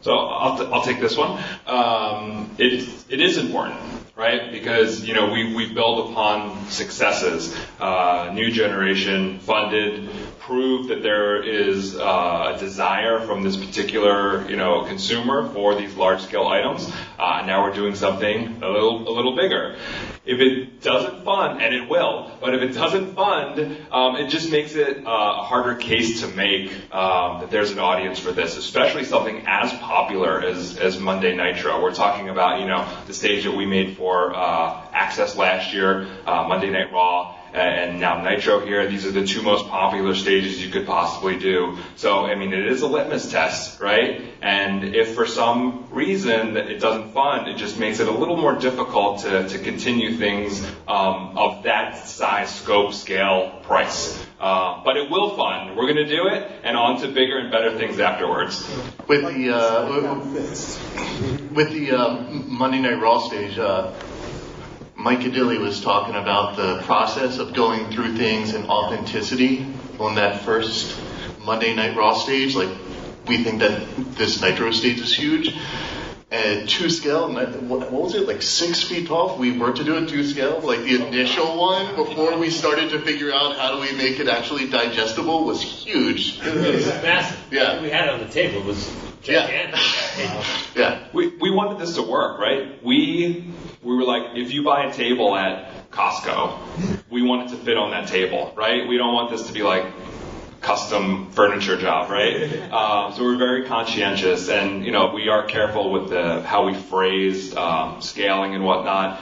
So I'll take this one. It is important, right? Because we build upon successes. New generation funded, prove that there is a desire from this particular consumer for these large scale items. Now we're doing something a little bigger. If it doesn't fund, and it will, but if it doesn't fund, it just makes it a harder case to make that there's an audience for this, especially something as popular as Monday Nitro. We're talking about the stage that we made for Access last year, Monday Night Raw, and now Nitro here. These are the two most popular stages you could possibly do. So, I mean, it is a litmus test, right? And if for some reason it doesn't fund, it just makes it a little more difficult to continue things of that size, scope, scale, price. But it will fund. We're going to do it, and on to bigger and better things afterwards. With the Monday Night Raw stage, Mike Cadilli was talking about the process of going through things and authenticity on that first Monday Night Raw stage. Like, we think that this Nitro stage is huge. And 2 scale, what was it, like 6 feet tall? We were to do it 2 scale. Like the initial one, before we started to figure out how do we make it actually digestible, was huge. It was massive. Yeah. We had it on the table. It was gigantic. Yeah. We wanted this to work, right? We were like, if you buy a table at Costco, we want it to fit on that table, right? We don't want this to be like custom furniture job, right? So we're very conscientious, and we are careful with how we phrase scaling and whatnot.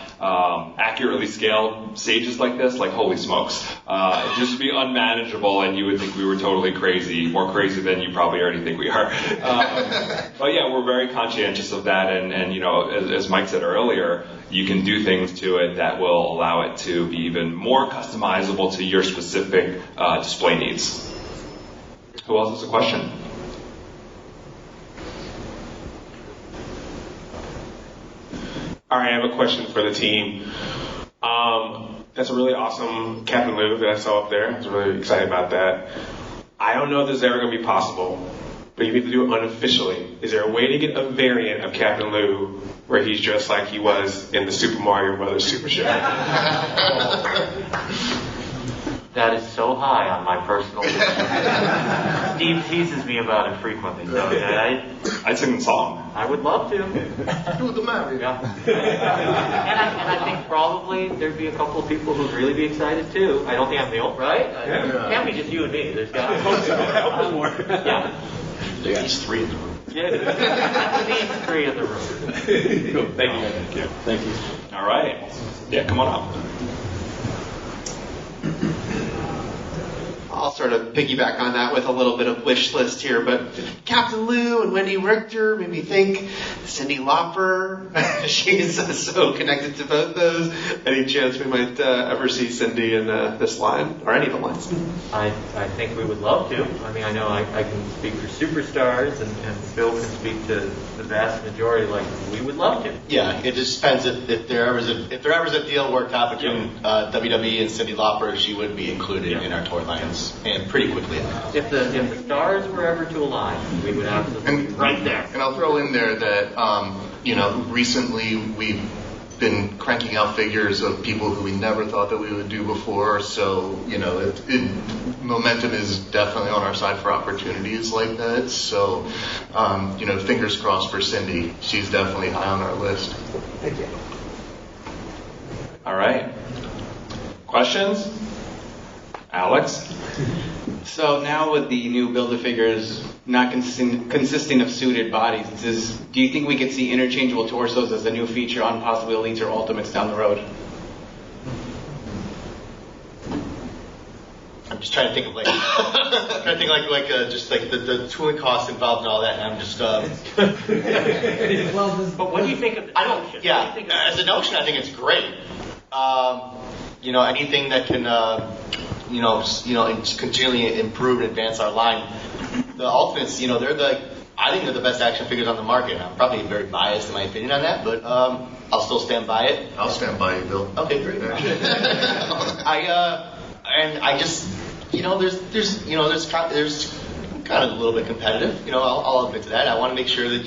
Accurately scaled stages like this, like holy smokes, it'd just be unmanageable, and you would think we were totally crazy, more crazy than you probably already think we are. But yeah, we're very conscientious of that, and as Mike said earlier, you can do things to it that will allow it to be even more customizable to your specific display needs. Who else has a question? All right, I have a question for the team. That's a really awesome Captain Lou that I saw up there. I was really excited about that. I don't know if this is ever going to be possible, but you need to do it unofficially. Is there a way to get a variant of Captain Lou where he's dressed like he was in the Super Mario Brothers Super Show? That is so high on my personal list. Steve teases me about it frequently, so I'd sing the song. I would love to. Do the Mario. Yeah. And I think probably there'd be a couple of people who'd really be excited too. I don't think I'm the only, right? Yeah. Can't be just you and me. There's got yeah. There's at least 3 in the room. Yeah, at least 3 in the room. Cool. Thank you. Thank you. All right. Yeah, come on up. I'll sort of piggyback on that with a little bit of wish list here, but Captain Lou and Wendy Richter made me think Cyndi Lauper. She's so connected to both those. Any chance we might ever see Cyndi in this line, or any of the lines? I think we would love to. I mean, I know I can speak for superstars, and Bill can speak to the vast majority. Like, we would love to. Yeah, it just depends if there ever is a deal worked out between WWE and Cyndi Lauper, she would be included in our toy lines, and pretty quickly. If the stars were ever to align, we would absolutely be right there. And I'll throw in there that recently we've been cranking out figures of people who we never thought that we would do before. So momentum is definitely on our side for opportunities like that. So fingers crossed for Cyndi. She's definitely high on our list. Thank you. All right. Questions? Alex? So now with the new Build-A-Figures not consisting of suited bodies, do you think we could see interchangeable torsos as a new feature on possibly Elites or Ultimates down the road? I'm just trying to think of like just like the tooling costs involved and all that, and I'm just. But what do you think of the notion? Yeah, as a notion, I think it's great. Anything that can continually improve and advance our line. The Ultimates, I think they're the best action figures on the market. I'm probably very biased in my opinion on that, but I'll still stand by it. I'll stand by you, Bill. Okay, great. I just, there's kind of a little bit competitive. I'll admit to that. I want to make sure that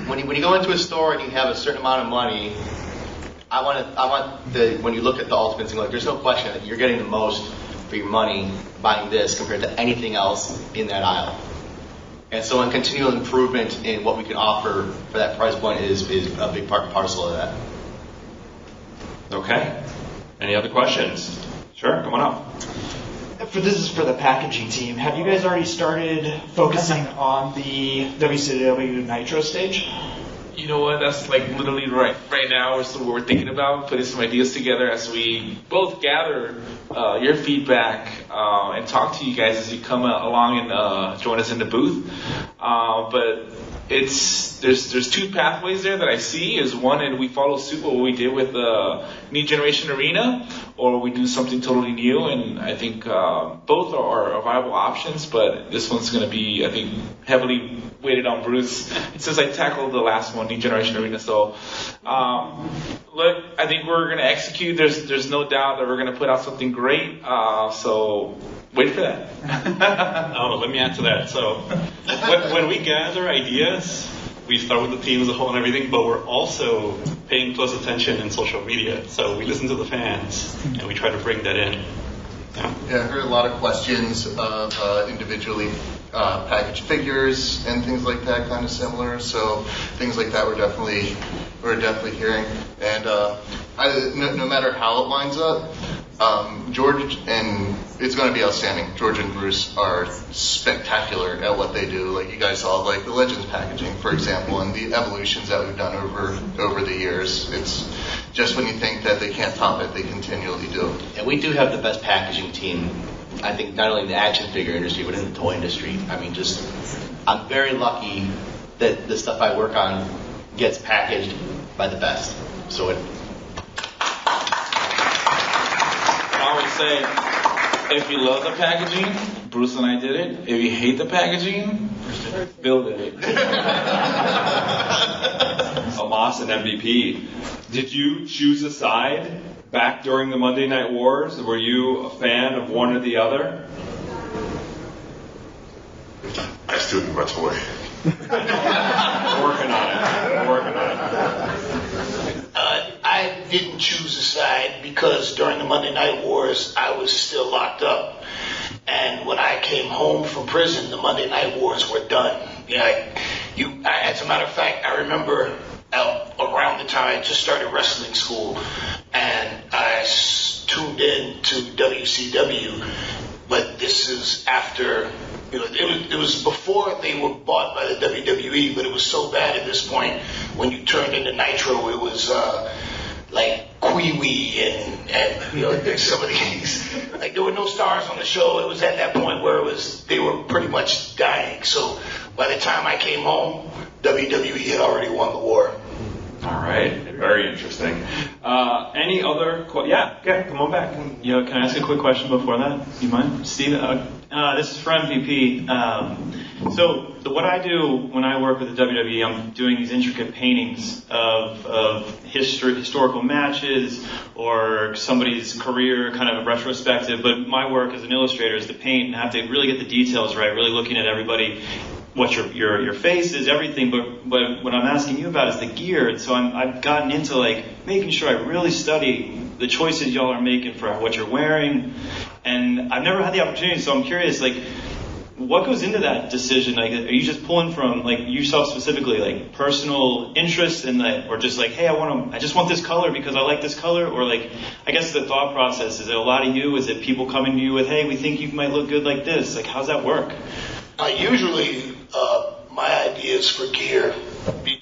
when you go into a store and you have a certain amount of money, when you look at the Ultimates, there's no question that you're getting the most for your money buying this compared to anything else in that aisle. And so, a continual improvement in what we can offer for that price point is a big part and parcel of that. Okay. Any other questions? Sure, come on up. This is for the packaging team. Have you guys already started focusing on the WCW Nitro stage? You know what? That's like literally right now. What we're thinking about, putting some ideas together as we both gather your feedback and talk to you guys as you come along and join us in the booth. But there's two pathways there that I see. Is one, and we follow suit what we did with the New Generation Arena, or we do something totally new. And I think both are viable options. But this one's going to be, I think, heavily weighted on Bruce since I tackled the last one, New Generation Arena. So, look, I think we're going to execute. There's no doubt that we're going to put out something great. So wait for that. Let me add to that. So when we gather ideas, we start with the team as a whole and everything, but we're also paying close attention in social media. So we listen to the fans and we try to bring that in. Yeah, I heard a lot of questions of individually packaged figures and things like that, kind of similar. So things like that we're definitely hearing. And no matter how it lines up, George, and it's going to be outstanding. George and Bruce are spectacular at what they do. Like you guys saw, like the Legends packaging, for example, and the evolutions that we've done over the years. It's just when you think that they can't top it, they continually do. And we do have the best packaging team, I think, not only in the action figure industry, but in the toy industry. I mean, I'm very lucky that the stuff I work on gets packaged by the best. So I always say, if you love the packaging, Bruce and I did it. If you hate the packaging, Bill did it. Omos and MVP. Did you choose a side back during the Monday Night Wars? Were you a fan of one or the other? I still need my toy. Working on it. I didn't choose a side because during the Monday Night Wars, I was still locked up. And when I came home from prison, the Monday Night Wars were done. As a matter of fact, I remember around the time I just started wrestling school, and I tuned in to WCW. But this is after, it was before they were bought by the WWE, but it was so bad at this point, when you turned into Nitro, it was like Kwee-Wee and some of these, like there were no stars on the show. It was at that point where they were pretty much dying. So by the time I came home, WWE had already won the war. All right, very interesting. Any other? Yeah, come on back. Can I ask a quick question before that? You mind, Steve? This is for MVP. So what I do when I work with the WWE, I'm doing these intricate paintings of historical matches or somebody's career, kind of a retrospective. But my work as an illustrator is to paint and have to really get the details right, really looking at everybody, what your face is, everything. But what I'm asking you about is the gear. And so I've gotten into making sure I really study the choices y'all are making for what you're wearing. And I've never had the opportunity, so I'm curious, what goes into that decision? Are you just pulling from yourself specifically, personal interest in that, or just hey, I just want this color because I like this color, or I guess the thought process, is it a lot of you? Is it people coming to you with, hey, we think you might look good like this? How's that work? Usually, my ideas for gear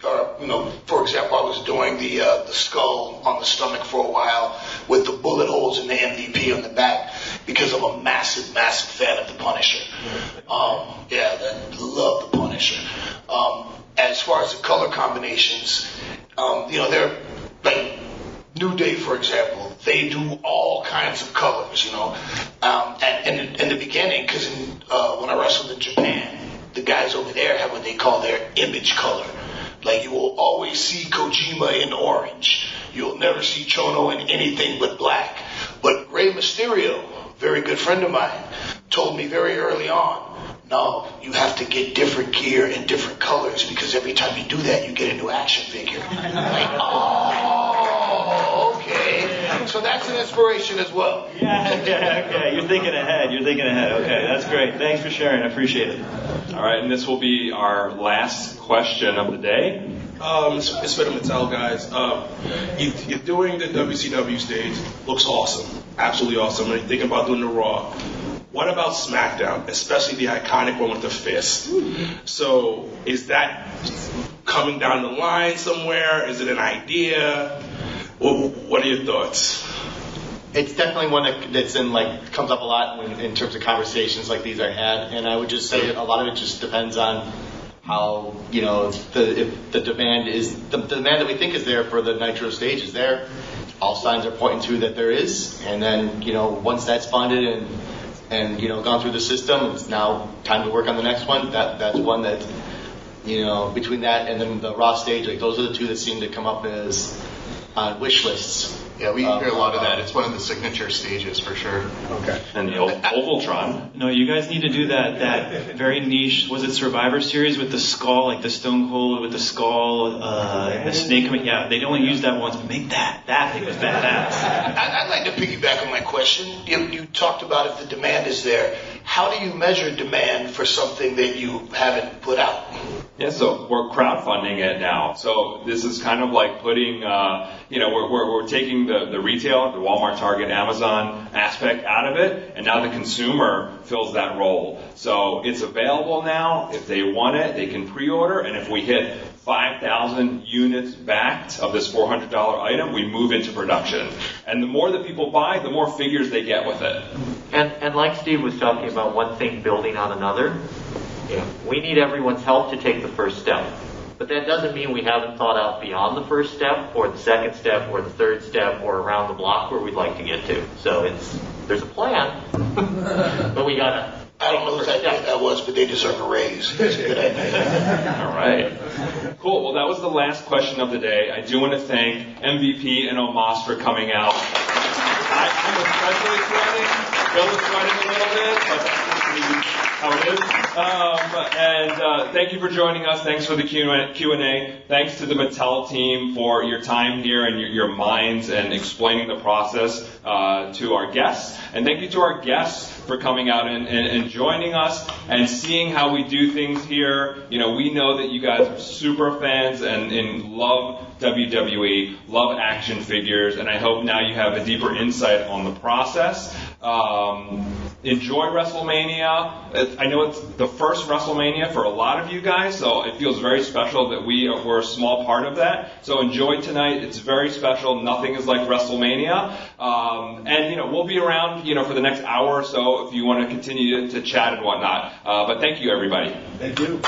are for example, I was doing the skull on the stomach for a while with the bullet holes in the MVP on the back because I'm a massive, massive fan of the Punisher. Love the Punisher. As far as the color combinations, they're like New Day, for example. They do all kinds of colors, And in the beginning, because when I wrestled in Japan, the guys over there have what they call their image color. Like you will always see Kojima in orange. You'll never see Chono in anything but black. But Rey Mysterio, very good friend of mine, told me very early on, no, you have to get different gear and different colors because every time you do that, you get a new action figure. I'm like, okay. So that's an inspiration as well. Okay. You're thinking ahead. Okay, that's great. Thanks for sharing. I appreciate it. All right, and this will be our last question of the day. It's for the Mattel guys. You're doing the WCW stage. Looks awesome. Absolutely awesome. And you're thinking about doing the Raw. What about SmackDown, especially the iconic one with the fist? So is that coming down the line somewhere? Is it an idea? What are your thoughts? It's definitely one that's comes up a lot in terms of conversations like these are had, and I would just say a lot of it just depends on how if the demand that we think is there for the Nitro stage is there. All signs are pointing to that there is, and then once that's funded and gone through the system, it's now time to work on the next one. That's one that between that and then the Raw stage, those are the two that seem to come up as on wish lists. Yeah, we hear a lot of that. It's one of the signature stages for sure. Okay. And the Ovaltron. No, you guys need to do that very niche, was it Survivor Series with the skull, like the Stone Cold with the skull, the snake. Yeah, they only use that once, but make that thing was badass. I'd like to piggyback on my question. You talked about if the demand is there. How do you measure demand for something that you haven't put out? Yeah, so we're crowdfunding it now. So this is kind of like putting, we're taking the retail, the Walmart, Target, Amazon aspect out of it, and now the consumer fills that role. So it's available now. If they want it, they can pre-order, and if we hit 5,000 units backed of this $400 item, we move into production. And the more that people buy, the more figures they get with it. And like Steve was talking about, one thing building on another, we need everyone's help to take the first step. But that doesn't mean we haven't thought out beyond the first step, or the second step, or the third step, or around the block where we'd like to get to. So there's a plan, but we gotta. I don't know whose idea that was, but they deserve a raise. That's a good idea. All right. Cool. Well, that was the last question of the day. I do want to thank MVP and Omos for coming out. I'm especially sweating. Bill is sweating a little bit, but that's how it is. And thank you for joining us. Thanks for the Q&A. Thanks to the Mattel team for your time here and your minds and explaining the process to our guests. And thank you to our guests for coming out and joining us and seeing how we do things here. We know that you guys are super fans and love WWE, love action figures, and I hope now you have a deeper insight on the process. Enjoy WrestleMania. I know it's the first WrestleMania for a lot of you guys, so it feels very special that we're a small part of that. So enjoy tonight. It's very special. Nothing is like WrestleMania. And we'll be around, for the next hour or so if you want to continue to chat and whatnot. But thank you, everybody. Thank you.